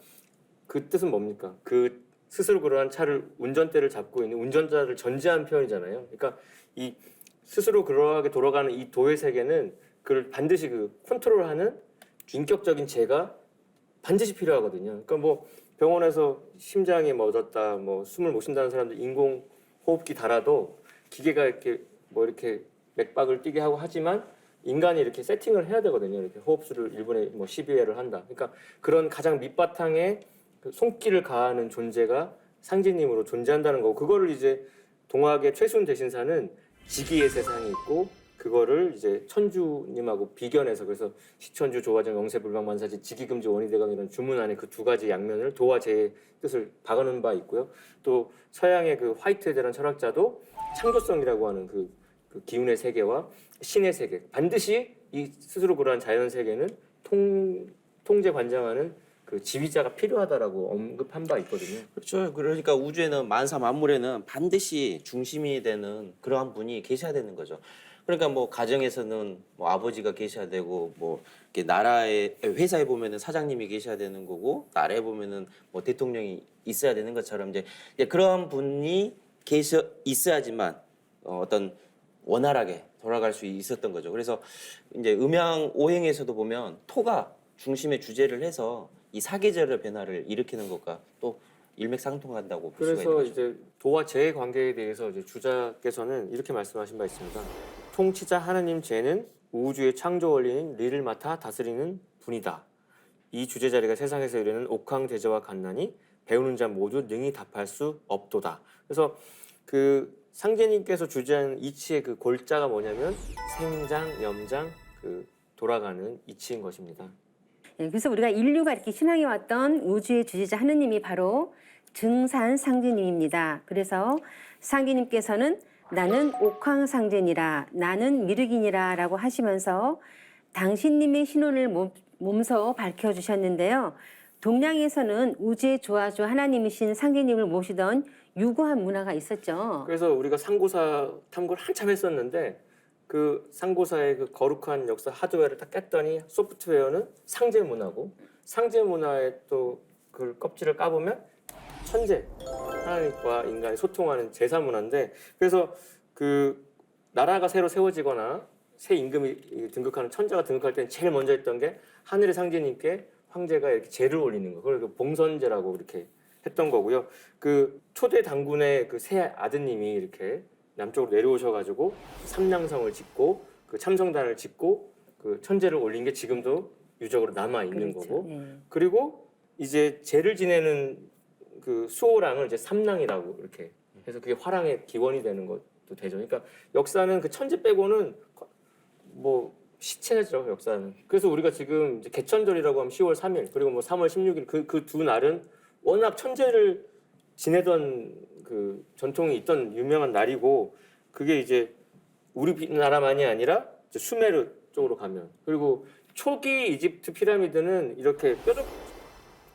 그 뜻은 뭡니까? 그 스스로 그러한 차를 운전대를 잡고 있는 운전자를 전제한 표현이잖아요. 그러니까 이 스스로 그러하게 돌아가는 이 도의 세계는 그걸 반드시 그 컨트롤하는 인격적인 제가 반드시 필요하거든요. 그러니까 뭐 병원에서 심장이 멎었다, 뭐 숨을 못 쉰다는 사람들 인공 호흡기 달아도 기계가 이렇게 뭐 이렇게 맥박을 뛰게 하고 하지만 인간이 이렇게 세팅을 해야 되거든요. 이렇게 호흡수를 1분에 뭐 12회를 한다. 그러니까 그런 가장 밑바탕에 그 손길을 가하는 존재가 상제님으로 존재한다는 거고 그거를 이제 동학의 최순 대신사는 지기의 세상이 있고 그거를 이제 천주님하고 비견해서 그래서 시천주 조화정 영세불망만사지 지기금지 원희대강 이런 주문 안에 그 두 가지 양면을 도와 제의 뜻을 박아놓은 바 있고요. 또 서양의 그 화이트헤드라는 철학자도 창조성이라고 하는 그 기운의 세계와 신의 세계 반드시 이 스스로 그러한 자연 세계는 통제 관장하는 그 지휘자가 필요하다라고 언급한 바 있거든요. 그렇죠. 그러니까 우주에는 만사 만물에는 반드시 중심이 되는 그러한 분이 계셔야 되는 거죠. 그러니까 뭐 가정에서는 뭐 아버지가 계셔야 되고 뭐 이렇게 나라의 회사에 보면은 사장님이 계셔야 되는 거고 나라에 보면은 뭐 대통령이 있어야 되는 것처럼 이제 그런 분이 계셔 있어야지만 어떤 원활하게 돌아갈 수 있었던 거죠. 그래서 이제 음양 오행에서도 보면 토가 중심의 주제를 해서 이 사계절의 변화를 일으키는 것과 또 일맥상통한다고 볼 수가 있는 그래서 거죠. 이제 도와 제의 관계에 대해서 이제 주자께서는 이렇게 말씀하신 바 있습니다. 통치자 하나님 제는 우주의 창조 원리인 리를 맡아 다스리는 분이다. 이 주제 자리가 세상에서 이르는 옥황대저와 갓난이 배우는 자 모두 능히 답할 수 없도다. 그래서 그 상제님께서 주제한 이치의 그 골자가 뭐냐면 생장, 염장, 그 돌아가는 이치인 것입니다. 예, 그래서 우리가 인류가 이렇게 신앙해 왔던 우주의 주제자 하느님이 바로 증산 상제님입니다. 그래서 상제님께서는 나는 옥황상제니라, 나는 미륵이니라 라고 하시면서 당신님의 신혼을 몸소 밝혀주셨는데요. 동양에서는 우주의 조화주 하나님이신 상제님을 모시던 유구한 문화가 있었죠. 그래서 우리가 상고사 탐구를 한참 했었는데 그 상고사의 그 거룩한 역사 하드웨어를 딱 깼더니 소프트웨어는 상제 문화고 상제 문화의 또 그 껍질을 까보면 천재 하나님과 인간이 소통하는 제사 문화인데 그래서 그 나라가 새로 세워지거나 새 임금이 등극하는 천자가 등극할 때는 제일 먼저 했던 게 하늘의 상제님께 황제가 이렇게 제를 올리는 거 그걸 봉선제라고 이렇게 했던 거고요. 그 초대 당군의 그 새 아드님이 이렇게 남쪽으로 내려오셔가지고 삼량성을 짓고 그 참성단을 짓고 그 천제를 올린 게 지금도 유적으로 남아 있는 그렇죠. 거고 네. 그리고 이제 제를 지내는 그 수호랑을 이제 삼랑이라고 이렇게 해서 그게 화랑의 기원이 되는 것도 되죠. 그러니까 역사는 그 천재 빼고는 뭐 시체죠 역사는. 그래서 우리가 지금 이제 개천절이라고 하면 10월 3일 그리고 뭐 3월 16일 그 두 날은 워낙 천재를 지내던 그 전통이 있던 유명한 날이고 그게 이제 우리나라만이 아니라 이제 수메르 쪽으로 가면 그리고 초기 이집트 피라미드는 이렇게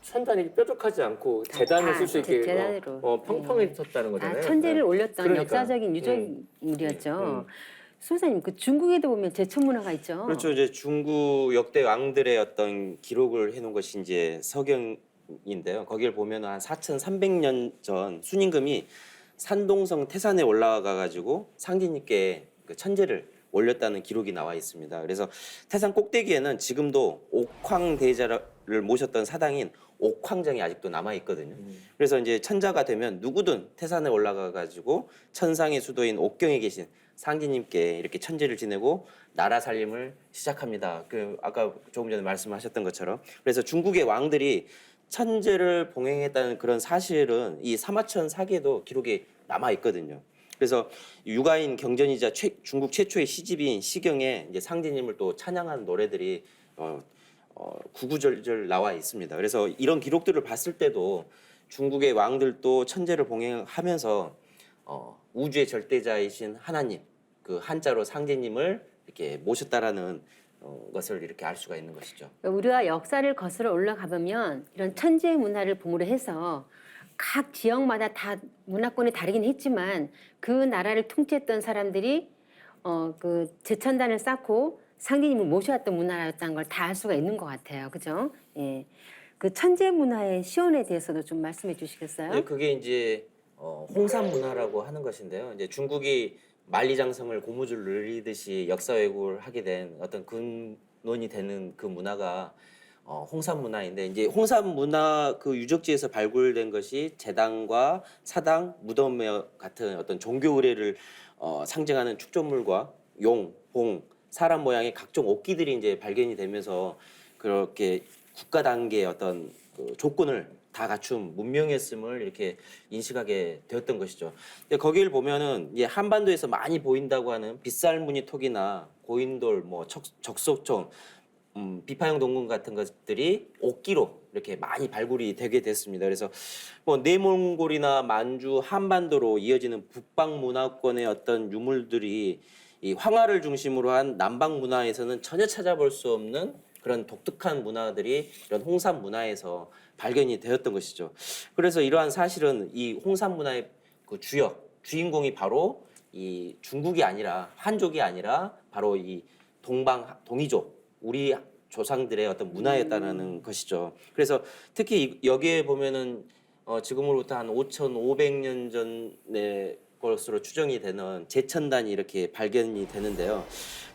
선단이 뾰족하지 않고 재단을 쓸 수 있게 재단으로. 평평했었다는 거잖아요. 천재를 올렸던 그러니까. 역사적인 유적물이었죠. 수사님, 그 중국에도 보면 제천 문화가 있죠. 그렇죠. 이제 중국 역대 왕들의 어떤 기록을 해놓은 것이 이제 서경인데요. 거기를 보면 한 4,300년 전 순임금이 산동성 태산에 올라가 가지고 상제님께 그 천제를 올렸다는 기록이 나와 있습니다. 그래서 태산 꼭대기에는 지금도 옥황대자를 모셨던 사당인 옥황정이 아직도 남아 있거든요. 그래서 이제 천자가 되면 누구든 태산에 올라가 가지고 천상의 수도인 옥경에 계신 상제님께 이렇게 천제를 지내고 나라 살림을 시작합니다. 그 아까 조금 전에 말씀하셨던 것처럼 그래서 중국의 왕들이 천제를 봉행했다는 그런 사실은 이 사마천 사기에도 기록이 남아 있거든요. 그래서 유가인 경전이자 중국 최초의 시집인 시경에 이제 상제님을 또 찬양하는 노래들이 구구절절 나와 있습니다. 그래서 이런 기록들을 봤을 때도 중국의 왕들도 천제를 봉행하면서 우주의 절대자이신 하나님, 그 한자로 상제님을 이렇게 모셨다라는 것을 이렇게 알 수가 있는 것이죠. 우리가 역사를 거슬러 올라가 보면 이런 천재 문화를 보물로 해서 각 지역마다 다 문화권이 다르긴 했지만 그 나라를 통치했던 사람들이 그 제천단을 쌓고 상대님을 모셔왔던 문화였다는 걸 다 알 수가 있는 것 같아요. 그죠? 예. 그 천재 문화의 시원에 대해서도 좀 말씀해 주시겠어요? 네, 그게 이제 홍산 문화라고 하는 것인데요. 이제 중국이 만리장성을 고무줄 늘리듯이 역사 왜곡을 하게 된 어떤 근원이 되는 그 문화가 홍산 문화인데, 이제 홍산 문화 그 유적지에서 발굴된 것이 제당과 사당, 무덤 같은 어떤 종교 의례를 상징하는 축조물과 용, 봉, 사람 모양의 각종 옥기들이 이제 발견이 되면서 그렇게 국가 단계의 어떤 그 조건을 다 갖춘 문명이었음을 이렇게 인식하게 되었던 것이죠. 근데 거기를 보면은 이제 한반도에서 많이 보인다고 하는 빗살무늬 톡이나 고인돌, 뭐 적소총, 비파형 동굴 같은 것들이 옥기로 이렇게 많이 발굴이 되게 됐습니다. 그래서 뭐 내몽골이나 만주, 한반도로 이어지는 북방 문화권의 어떤 유물들이 이 황하를 중심으로 한 남방 문화에서는 전혀 찾아볼 수 없는 그런 독특한 문화들이 이런 홍산 문화에서 발견이 되었던 것이죠. 그래서 이러한 사실은 이 홍산 문화의 그 주인공이 바로 이 중국이 아니라 한족이 아니라 바로 이 동이족, 우리 조상들의 어떤 문화였다는 것이죠. 그래서 특히 여기에 보면은 지금으로부터 한 5,500년 전의 것으로 추정이 되는 제천단이 이렇게 발견이 되는데요.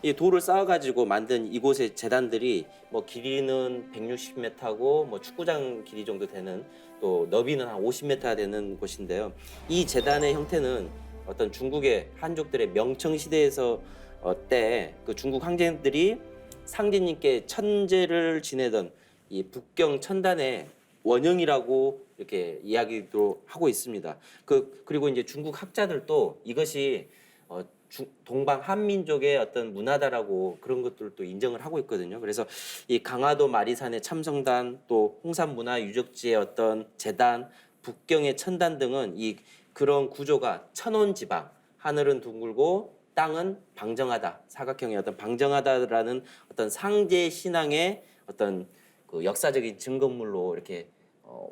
이 돌을 쌓아가지고 만든 이곳의 제단들이 뭐 길이는 160m고 뭐 축구장 길이 정도 되는, 또 너비는 한 50m 되는 곳인데요. 이 제단의 형태는 어떤 중국의 한족들의 명청 시대에서 때 그 중국 황제들이 상제님께 천제를 지내던 이 북경 천단의 원형이라고 이렇게 이야기도 하고 있습니다. 그리고 이제 중국 학자들도 이것이 동방 한민족의 어떤 문화다라고 그런 것들도 인정을 하고 있거든요. 그래서 이 강화도 마리산의 참성단, 또 홍산 문화 유적지의 어떤 제단, 북경의 천단 등은 이 그런 구조가 천온지방, 하늘은 둥글고 땅은 방정하다, 사각형의 어떤 방정하다라는 어떤 상제 신앙의 어떤 그 역사적인 증거물로 이렇게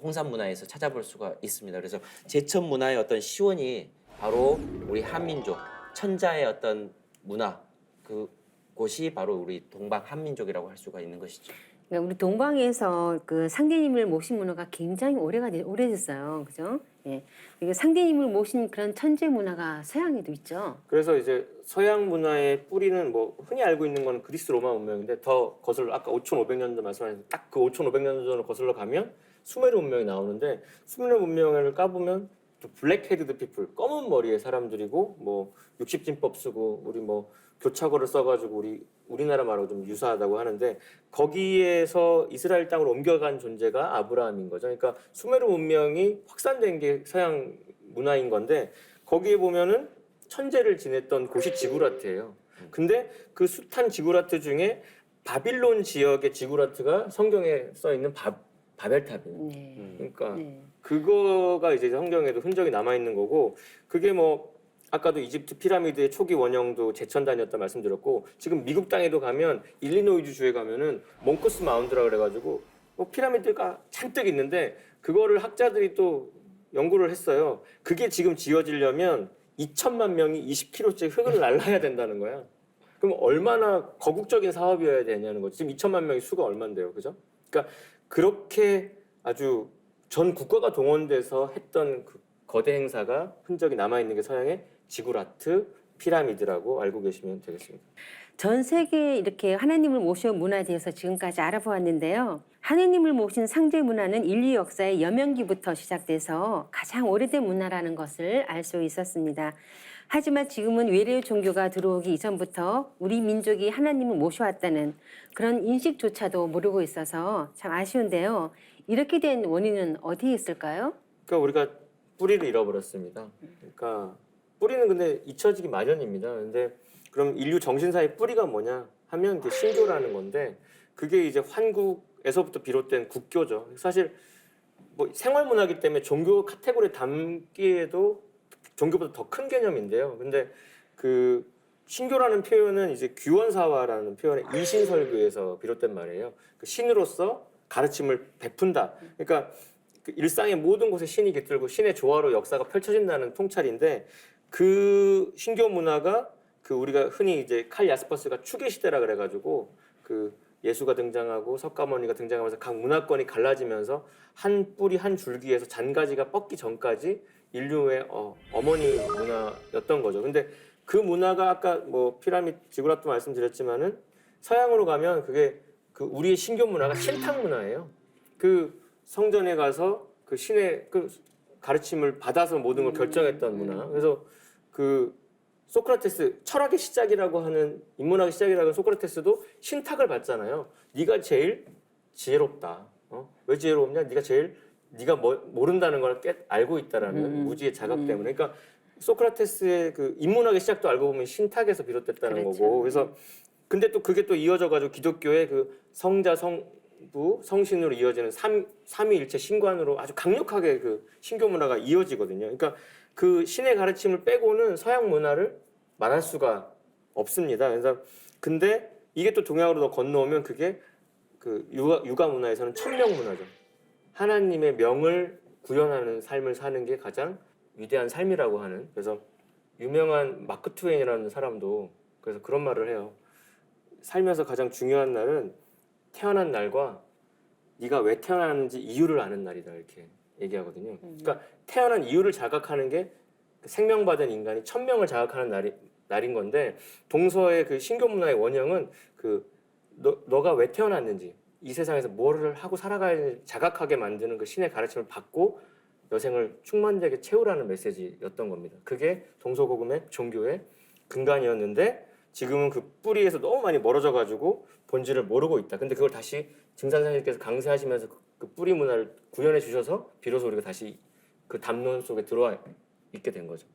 홍산 문화에서 찾아볼 수가 있습니다. 그래서 제천 문화의 어떤 시원이 바로 우리 한민족 천자의 어떤 문화, 그곳이 바로 우리 동방 한민족이라고 할 수가 있는 것이죠. 그러니까 우리 동방에서 그 상대님을 모신 문화가 굉장히 오래됐어요. 그죠? 예. 그리고 상대님을 모신 그런 천재 문화가 서양에도 있죠. 그래서 이제 서양 문화의 뿌리는 뭐 흔히 알고 있는 건 그리스 로마 문명인데, 더 거슬러 아까 5,500년 전 말씀하신 딱 그 5,500년 전으로 거슬러 가면 수메르 문명이 나오는데, 수메르 문명을 까보면 또 블랙 헤드드 피플, 검은 머리의 사람들이고 뭐 60진법 쓰고 우리 뭐 교차고를 써가지고 우리나라 말하고 좀 유사하다고 하는데, 거기에서 이스라엘 땅으로 옮겨간 존재가 아브라함인 거죠. 그러니까 수메르 문명이 확산된 게 서양 문화인 건데, 거기에 보면은 천재를 지냈던 곳이 지구라트예요. 근데 그 숱한 지구라트 중에 바빌론 지역의 지구라트가 성경에 써 있는 바벨탑이에요. 네. 그러니까 네. 그거가 이제 성경에도 흔적이 남아 있는 거고, 그게 뭐 아까도 이집트 피라미드의 초기 원형도 제천단이었다 말씀드렸고, 지금 미국 땅에도 가면 일리노이주 주에 가면은 몽크스 마운드라 그래가지고 뭐 피라미드가 잔뜩 있는데, 그거를 학자들이 또 연구를 했어요. 그게 지금 지어지려면 2천만 명이 20km째 흙을 날라야 된다는 거야. 그럼 얼마나 거국적인 사업이어야 되냐는 거지. 지금 2천만 명의 수가 얼만데요, 그죠? 그러니까 그렇게 아주 전 국가가 동원돼서 했던 그 거대 행사가 흔적이 남아 있는 게 서양의 지구라트 피라미드라고 알고 계시면 되겠습니다. 전 세계에 이렇게 하나님을 모셔온 문화에 대해서 지금까지 알아보았는데요. 하나님을 모신 상제 문화는 인류 역사의 여명기부터 시작돼서 가장 오래된 문화라는 것을 알 수 있었습니다. 하지만 지금은 외래의 종교가 들어오기 이전부터 우리 민족이 하나님을 모셔왔다는 그런 인식조차도 모르고 있어서 참 아쉬운데요. 이렇게 된 원인은 어디에 있을까요? 그러니까 우리가 뿌리를 잃어버렸습니다. 그러니까 뿌리는 근데 잊혀지기 마련입니다. 근데 그럼 인류 정신사의 뿌리가 뭐냐 하면 이게 신교라는 건데, 그게 이제 환국에서부터 비롯된 국교죠. 사실 뭐 생활문화이기 때문에 종교 카테고리에 담기에도 종교보다 더 큰 개념인데요. 근데 그 신교라는 표현은 이제 규원사화라는 표현의 이신설교에서 비롯된 말이에요. 그 신으로서 가르침을 베푼다. 그러니까 그 일상의 모든 곳에 신이 깃들고 신의 조화로 역사가 펼쳐진다는 통찰인데, 그 신교 문화가 그 우리가 흔히 이제 칼 야스퍼스가 추계 시대라 그래가지고 그 예수가 등장하고 석가모니가 등장하면서 각 문화권이 갈라지면서 한 뿌리 한 줄기에서 잔가지가 뻗기 전까지 인류의 어머니 문화였던 거죠. 근데 그 문화가 아까 뭐 피라미드 지구라도 말씀드렸지만은 서양으로 가면 그게 그 우리의 신교 문화가 신탁 문화예요. 그 성전에 가서 그 신의 그 가르침을 받아서 모든 걸 결정했던 문화. 그래서 그 소크라테스 철학의 시작이라고 하는 인문학의 시작이라고 하는 소크라테스도 신탁을 받잖아요. 네가 제일 지혜롭다. 왜 지혜롭냐? 네가 모른다는 걸 알고 있다라는 무지의 자각 때문에. 그러니까 소크라테스의 그 인문학의 시작도 알고 보면 신탁에서 비롯됐다는 그렇죠. 거고. 그래서 근데 또 그게 또 이어져 가지고 기독교의 그 성자 성부 성신으로 이어지는 삼위일체 신관으로 아주 강력하게 그 신교 문화가 이어지거든요. 그러니까 그 신의 가르침을 빼고는 서양 문화를 말할 수가 없습니다. 그래서 근데 이게 또 동양으로 더 건너오면 그게 그 육아 문화에서는 천명 문화죠. 하나님의 명을 구현하는 삶을 사는 게 가장 위대한 삶이라고 하는. 그래서 유명한 마크 트웨인이라는 사람도 그래서 그런 말을 해요. 살면서 가장 중요한 날은 태어난 날과 네가 왜 태어났는지 이유를 아는 날이다 이렇게 얘기하거든요. 그러니까 태어난 이유를 자각하는 게 생명받은 인간이 천명을 자각하는 날인 건데 동서의 그 신교 문화의 원형은 그 너가 왜 태어났는지 이 세상에서 뭐를 하고 살아가야 되는지 자각하게 만드는 그 신의 가르침을 받고 여생을 충만되게 채우라는 메시지였던 겁니다. 그게 동서고금의 종교의 근간이었는데 지금은 그 뿌리에서 너무 많이 멀어져 가지고 본질을 모르고 있다. 근데 그걸 다시 증산사님께서 강세하시면서 그 뿌리 문화를 구현해 주셔서 비로소 우리가 다시 그 담론 속에 들어와 있게 된 거죠.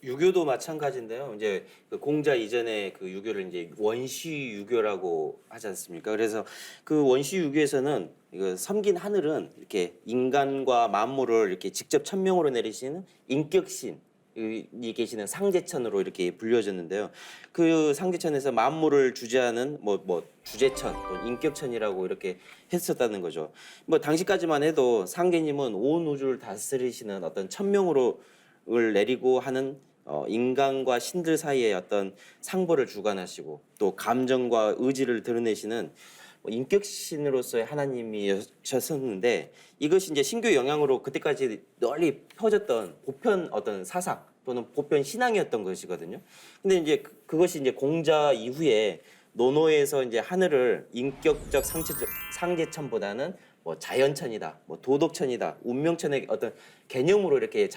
유교도 마찬가지인데요. 이제 그 공자 이전에 그 유교를 이제 원시 유교라고 하지 않습니까? 그래서 그 원시 유교에서는 이거 섬긴 하늘은 이렇게 인간과 만물을 이렇게 직접 천명으로 내리시는 인격신 이 계시는 상제천으로 이렇게 불려졌는데요. 그 상제천에서 만물을 주재하는 뭐 주제천 또는 인격천이라고 이렇게 했었다는 거죠. 뭐 당시까지만 해도 상계님은 온 우주를 다스리시는 어떤 천명으로를 내리고 하는 인간과 신들 사이의 어떤 상보를 주관하시고 또 감정과 의지를 드러내시는 인격신으로서의 하나님이셨었는데 이것이 이제 신교 영향으로 그때까지 널리 퍼졌던 보편 어떤 사상 또는 보편 신앙이었던 것이거든요. 근데 이제 그것이 이제 공자 이후에 논어에서 이제 하늘을 인격적 상제천보다는 뭐 자연천이다, 뭐 도덕천이다, 운명천의 어떤 개념으로 이렇게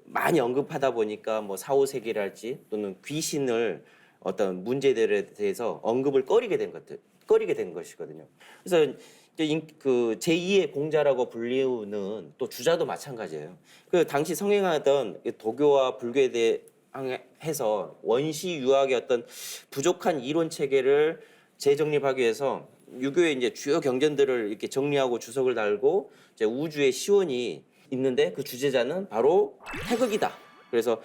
많이 언급하다 보니까 뭐 사후세계랄지 또는 귀신을 어떤 문제들에 대해서 언급을 꺼리게 된 것이거든요. 그래서 그 제2의 공자라고 불리우는 또 주자도 마찬가지예요. 그 당시 성행하던 도교와 불교에 대해서 원시 유학의 어떤 부족한 이론 체계를 재정립하기 위해서 유교의 이제 주요 경전들을 이렇게 정리하고 주석을 달고 이제 우주의 시원이 있는데 그 주제자는 바로 태극이다. 그래서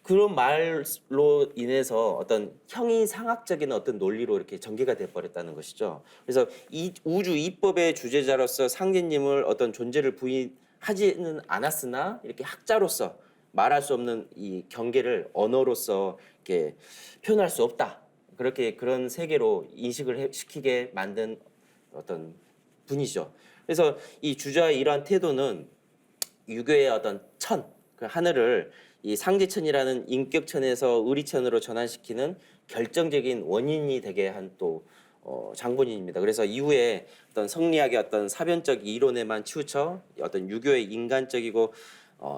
그런 말로 인해서 어떤 형이상학적인 어떤 논리로 이렇게 전개가 돼 버렸다는 것이죠. 그래서 이 우주 이법의 주제자로서 상계님을 어떤 존재를 부인하지는 않았으나 이렇게 학자로서 말할 수 없는 이 경계를 언어로서 이렇게 표현할 수 없다. 그렇게 그런 세계로 인식을 시키게 만든 어떤 분이죠. 그래서 이 주자의 이러한 태도는 유교의 어떤 그 하늘을 이 상제천이라는 인격천에서 의리천으로 전환시키는 결정적인 원인이 되게 한 또 장본인입니다. 그래서 이후에 어떤 성리학의 어떤 사변적 이론에만 치우쳐 어떤 유교의 인간적이고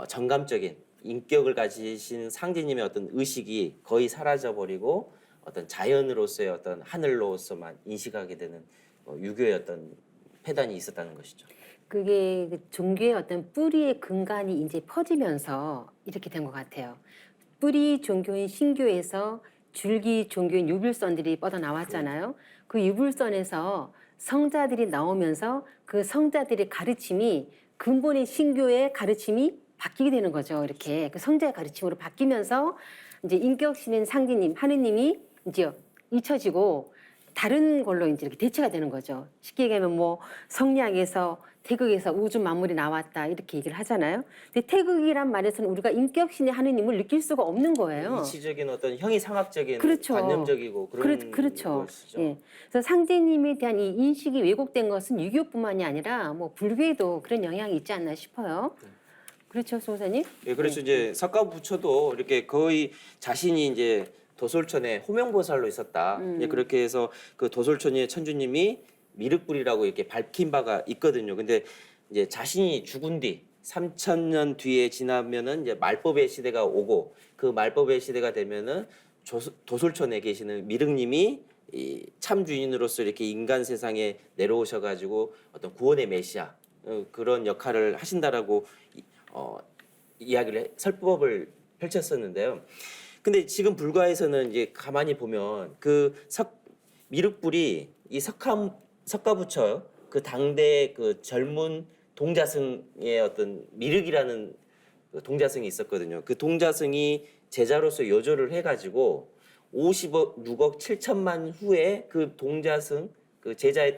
정감적인 인격을 가지신 상제님의 어떤 의식이 거의 사라져 버리고 어떤 자연으로서의 어떤 하늘로서만 인식하게 되는 유교의 어떤 폐단이 있었다는 것이죠. 그게 그 종교의 어떤 뿌리의 근간이 이제 퍼지면서 이렇게 된 것 같아요. 뿌리 종교인 신교에서 줄기 종교인 유불선들이 뻗어 나왔잖아요. 그 유불선에서 성자들이 나오면서 그 성자들의 가르침이 근본의 신교의 가르침이 바뀌게 되는 거죠. 이렇게 그 성자의 가르침으로 바뀌면서 이제 인격신인 상제님, 하느님이 이제 잊혀지고 다른 걸로 이제 이렇게 대체가 되는 거죠. 쉽게 얘기하면 뭐 성리학에서 태극에서 우주 만물이 나왔다 이렇게 얘기를 하잖아요. 근데 태극이란 말에서는 우리가 인격신의 하느님을 느낄 수가 없는 거예요. 이치적인 어떤 형이상학적인 그렇죠. 관념적이고 그런 그렇죠. 것이죠. 예. 그래서 상제님에 대한 이 인식이 왜곡된 것은 유교뿐만이 아니라 뭐 불교에도 그런 영향이 있지 않나 싶어요. 그렇죠, 소사님? 예, 그래서 이제 석가부처도 이렇게 거의 자신이 이제 도솔천에 호명보살로 있었다. 예, 그렇게 해서 그 도솔천의 천주님이 미륵불이라고 이렇게 밝힌 바가 있거든요. 근데 이제 자신이 죽은 뒤 3,000년 뒤에 지나면은 이제 말법의 시대가 오고 그 말법의 시대가 되면은 도솔천에 계시는 미륵님이 이 참주인으로서 이렇게 인간 세상에 내려오셔가지고 어떤 구원의 메시아 그런 역할을 하신다라고 이야기를 설법을 펼쳤었는데요. 근데 지금 불가에서는 이제 가만히 보면 그 미륵불이 이 석가부처 그 당대 그 젊은 동자승의 어떤 미륵이라는 그 동자승이 있었거든요. 그 동자승이 제자로서 여조를 해가지고 56억 7천만 후에 그 동자승 그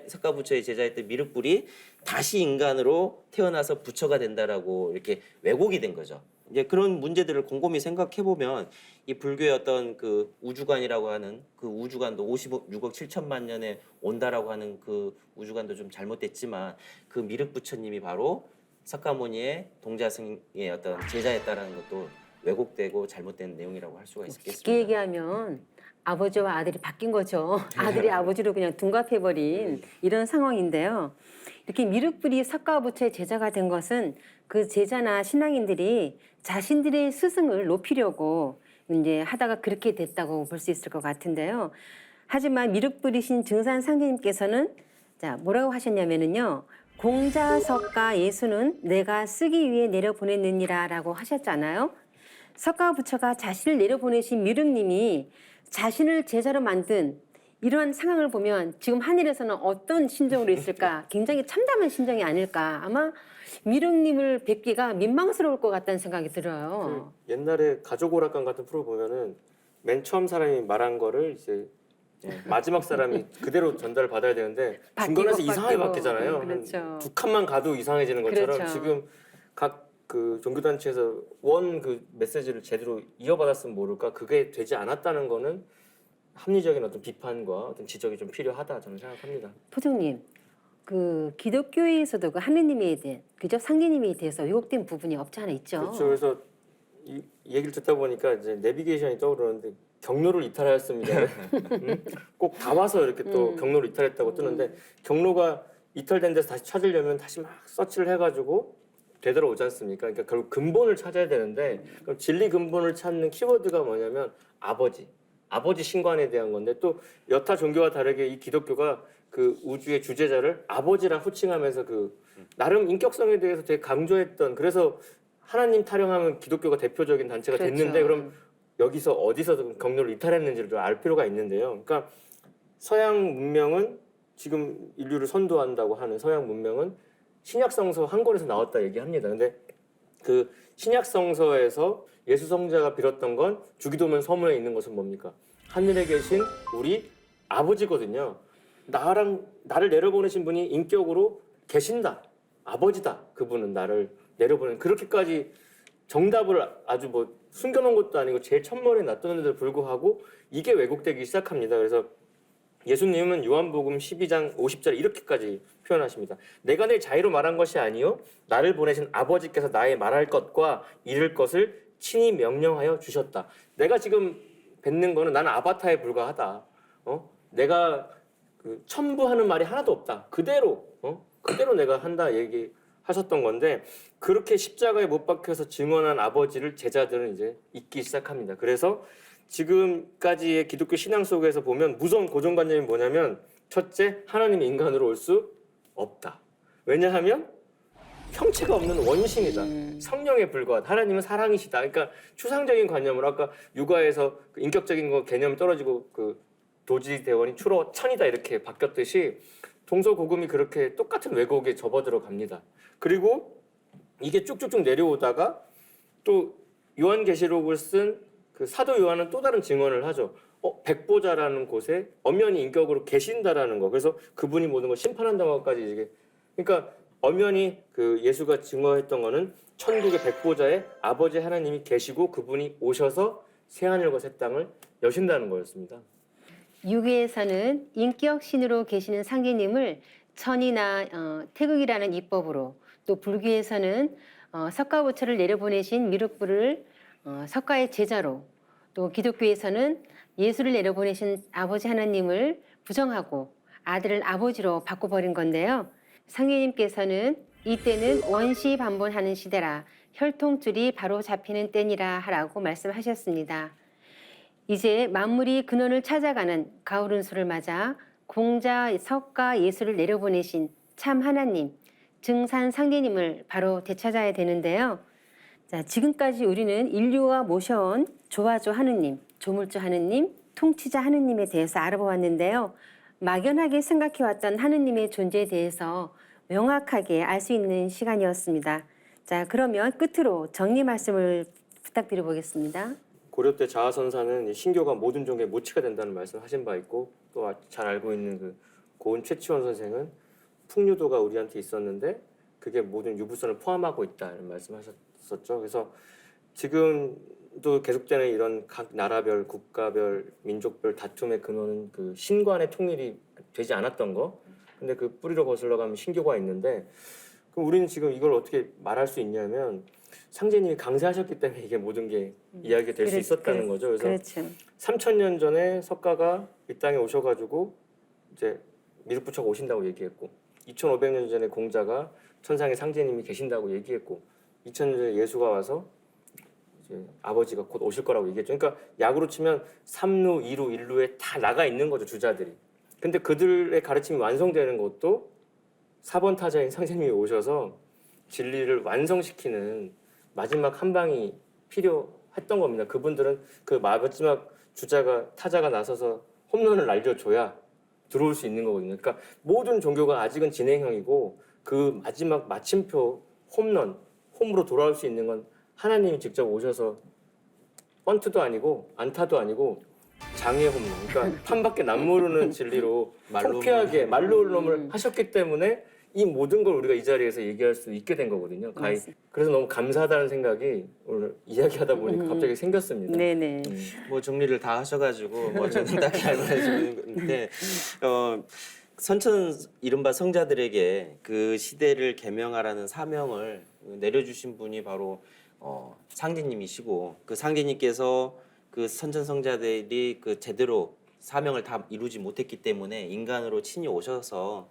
석가부처의 제자였던 미륵불이 다시 인간으로 태어나서 부처가 된다라고 이렇게 왜곡이 된 거죠. 이제 그런 문제들을 곰곰이 생각해 보면 이 불교의 어떤 그 우주관이라고 하는 그 우주관도 56억 7천만 년에 온다라고 하는 그 우주관도 좀 잘못됐지만 그 미륵부처님이 바로 석가모니의 동자승의 어떤 제자였다라는 것도 왜곡되고 잘못된 내용이라고 할 수가 있겠습니다. 쉽게 얘기하면 아버지와 아들이 바뀐 거죠. 아들이 아버지로 그냥 둔갑해버린 이런 상황인데요. 이렇게 미륵불이 석가부처의 제자가 된 것은 그 제자나 신앙인들이 자신들의 스승을 높이려고 이제 하다가 그렇게 됐다고 볼 수 있을 것 같은데요. 하지만 미륵불이신 증산 상제님께서는 자 뭐라고 하셨냐면은요. 공자석가 예수는 내가 쓰기 위해 내려보냈느니라라고 하셨잖아요. 석가부처가 자신을 내려보내신 미륵님이 자신을 제자로 만든 이러한 상황을 보면 지금 하늘에서는 어떤 심정으로 있을까? 굉장히 참담한 심정이 아닐까? 아마 미륵님을 뵙기가 민망스러울 것 같다는 생각이 들어요. 그 옛날에 가족 오락관 같은 프로 보면은 맨 처음 사람이 말한 거를 이제 마지막 사람이 그대로 전달을 받아야 되는데 중간에서 이상하게 바뀌잖아요. 그렇죠. 한 두 칸만 가도 이상해지는 것처럼 그렇죠. 지금 각 그 종교단체에서 원 그 메시지를 제대로 이어받았으면 모를까 그게 되지 않았다는 거는 합리적인 어떤 비판과 어떤 지적이 좀 필요하다 저는 생각합니다. 포정님, 그 기독교에서도 그 하느님에 대해, 그죠? 상제님에 대해서 왜곡된 부분이 없지 않아 있죠. 그렇죠. 그래서 이 얘기를 듣다 보니까 이제 내비게이션이 떠오르는데 경로를 이탈하였습니다. 꼭 다 와서 이렇게 또 경로를 이탈했다고 뜨는데 경로가 이탈된 데서 다시 찾으려면 다시 막 서치를 해가지고 되돌아오지 않습니까? 그러니까 결국 근본을 찾아야 되는데 그럼 진리 근본을 찾는 키워드가 뭐냐면 아버지 신관에 대한 건데 또 여타 종교와 다르게 이 기독교가 그 우주의 주제자를 아버지랑 호칭하면서 그 나름 인격성에 대해서 되게 강조했던 그래서 하나님 타령하면 기독교가 대표적인 단체가 그렇죠. 됐는데 그럼 여기서 어디서 경로를 이탈했는지를 좀 알 필요가 있는데요. 그러니까 서양 문명은 지금 인류를 선도한다고 하는 서양 문명은 신약성서 한 권에서 나왔다 얘기합니다. 근데 그 신약성서에서 예수 성자가 빌었던 건 주기도문 서문에 있는 것은 뭡니까? 하늘에 계신 우리 아버지거든요. 나를 내려보내신 분이 인격으로 계신다. 아버지다. 그분은 나를 내려보낸 그렇게까지 정답을 아주 뭐 숨겨놓은 것도 아니고 제일 첫머리에 놔뒀는데도 불구하고 이게 왜곡되기 시작합니다. 그래서 예수님은 요한복음 12장 50절에 이렇게까지 표현하십니다. 내가 내 자의로 말한 것이 아니요 나를 보내신 아버지께서 나의 말할 것과 이를 것을 친히 명령하여 주셨다. 내가 지금 뱉는 거는 나는 아바타에 불과하다. 내가 그 첨부하는 말이 하나도 없다. 그대로 내가 한다 얘기하셨던 건데 그렇게 십자가에 못 박혀서 증언한 아버지를 제자들은 이제 잊기 시작합니다. 그래서 지금까지의 기독교 신앙 속에서 보면 무서운 고정관념이 뭐냐면 첫째, 하나님이 인간으로 올 수 없다. 왜냐하면 형체가 없는 원신이다. 성령에 불과하다. 하나님은 사랑이시다. 그러니까 추상적인 관념으로 아까 육아에서 그 인격적인 거 개념이 떨어지고 그 도지대원이 추로 천이다 이렇게 바뀌었듯이 동서고금이 그렇게 똑같은 왜곡에 접어들어 갑니다. 그리고 이게 쭉쭉쭉 내려오다가 또 요한계시록을 쓴 그 사도 요한은 또 다른 증언을 하죠. 백보자라는 곳에 엄연히 인격으로 계신다라는 거. 그래서 그분이 모든 걸 심판한다는 것까지 이게 그러니까 엄연히 그 예수가 증거했던 거는 천국의 백보자에 아버지 하나님이 계시고 그분이 오셔서 새하늘과 새 땅을 여신다는 거였습니다. 유교에서는 인격 신으로 계시는 상제님을 천이나 태극이라는 이법으로, 또 불교에서는 석가모처를 내려보내신 미륵불을 석가의 제자로, 또 기독교에서는 예수를 내려보내신 아버지 하나님을 부정하고 아들을 아버지로 바꿔버린 건데요. 상제님께서는 이때는 원시 반본하는 시대라 혈통줄이 바로 잡히는 때니라 하라고 말씀하셨습니다. 이제 만물이 근원을 찾아가는 가을운수를 맞아 공자, 석가, 예수를 내려보내신 참 하나님, 증산 상제님을 바로 되찾아야 되는데요. 자, 지금까지 우리는 인류가 모셔온 조화조 하느님, 조물주 하느님, 통치자 하느님에 대해서 알아보았는데요. 막연하게 생각해왔던 하느님의 존재에 대해서 명확하게 알 수 있는 시간이었습니다. 자, 그러면 끝으로 정리 말씀을 부탁드려 보겠습니다. 고려 때 자아선사는 신교가 모든 종교의 모치가 된다는 말씀을 하신 바 있고 또 잘 알고 있는 그 고은 최치원 선생은 풍류도가 우리한테 있었는데 그게 모든 유부선을 포함하고 있다는 말씀하셨었죠. 그래서 지금도 계속되는 이런 각 나라별, 국가별, 민족별 다툼의 근원은 그 신관의 통일이 되지 않았던 거. 근데 그 뿌리로 거슬러 가면 신교가 있는데 그럼 우리는 지금 이걸 어떻게 말할 수 있냐면 상제님이 강세하셨기 때문에 이게 모든 게 이야기가 될 수 있었다는 거죠. 그래서 그렇죠. 3000년 전에 석가가 이 땅에 오셔가지고 이제 미륵부처가 오신다고 얘기했고 2500년 전에 공자가 천상에 상제님이 계신다고 얘기했고 2000년 전에 예수가 와서 이제 아버지가 곧 오실 거라고 얘기했죠. 그러니까 약으로 치면 3루, 2루, 1루에 다 나가 있는 거죠, 주자들이. 근데 그들의 가르침이 완성되는 것도 4번 타자인 상제님이 오셔서 진리를 완성시키는 마지막 한 방이 필요했던 겁니다. 그분들은 그 마지막 타자가 나서서 홈런을 날려줘야 들어올 수 있는 거거든요. 그러니까 모든 종교가 아직은 진행형이고 그 마지막 마침표 홈으로 돌아올 수 있는 건 하나님이 직접 오셔서 번트도 아니고 안타도 아니고 장애 홈런. 그러니까 판밖에 남모르는 진리로 통쾌하게 말로홈을 하셨기 때문에 이 모든 걸 우리가 이 자리에서 얘기할 수 있게 된 거거든요. 그래서 너무 감사하다는 생각이 오늘 이야기하다 보니까 갑자기 생겼습니다. 네네. 뭐 정리를 다 하셔가지고 뭐 저는 딱히 알고 하시는 건데 선천 이른바 성자들에게 그 시대를 계명하라는 사명을 내려주신 분이 바로 상제님이시고 그 상제님께서 그 선천 성자들이 그 제대로 사명을 다 이루지 못했기 때문에 인간으로 친히 오셔서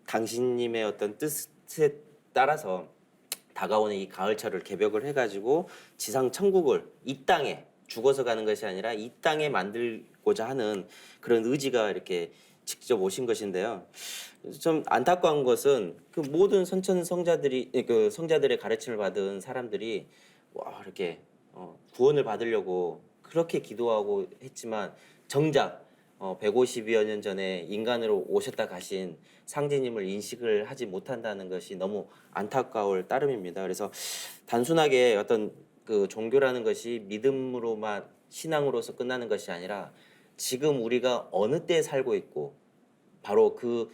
당신님의 어떤 뜻에 따라서 다가오는 이 가을철을 개벽을 해가지고 지상 천국을 이 땅에 죽어서 가는 것이 아니라 이 땅에 만들고자 하는 그런 의지가 이렇게 직접 오신 것인데요. 좀 안타까운 것은 그 모든 선천 성자들이 그 성자들의 가르침을 받은 사람들이 이렇게 구원을 받으려고 그렇게 기도하고 했지만 정작 150여 년 전에 인간으로 오셨다 가신 상제님을 인식을 하지 못한다는 것이 너무 안타까울 따름입니다. 그래서 단순하게 어떤 그 종교라는 것이 믿음으로만 신앙으로서 끝나는 것이 아니라 지금 우리가 어느 때에 살고 있고 바로 그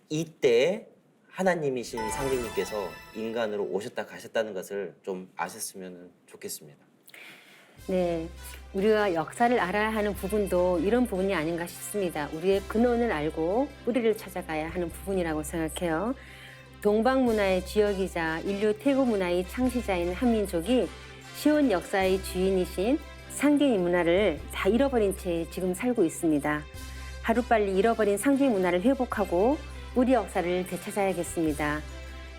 이때에 하나님이신 상제님께서 인간으로 오셨다 가셨다는 것을 좀 아셨으면 좋겠습니다. 네, 우리가 역사를 알아야 하는 부분도 이런 부분이 아닌가 싶습니다. 우리의 근원을 알고 뿌리를 찾아가야 하는 부분이라고 생각해요. 동방 문화의 주역이자 인류 태고 문화의 창시자인 한민족이 시온 역사의 주인이신 상계의 문화를 다 잃어버린 채 지금 살고 있습니다. 하루빨리 잃어버린 상계 문화를 회복하고 우리 역사를 되찾아야겠습니다.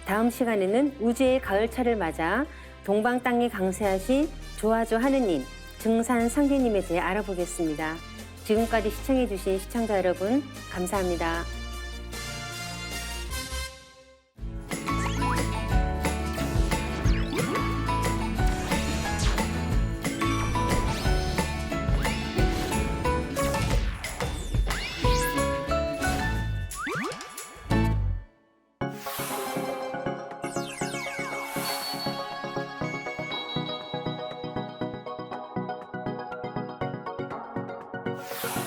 다음 시간에는 우주의 가을철을 맞아 동방 땅에 강세하신 조화조 하느님, 증산 상제님에 대해 알아보겠습니다. 지금까지 시청해주신 시청자 여러분, 감사합니다. 네.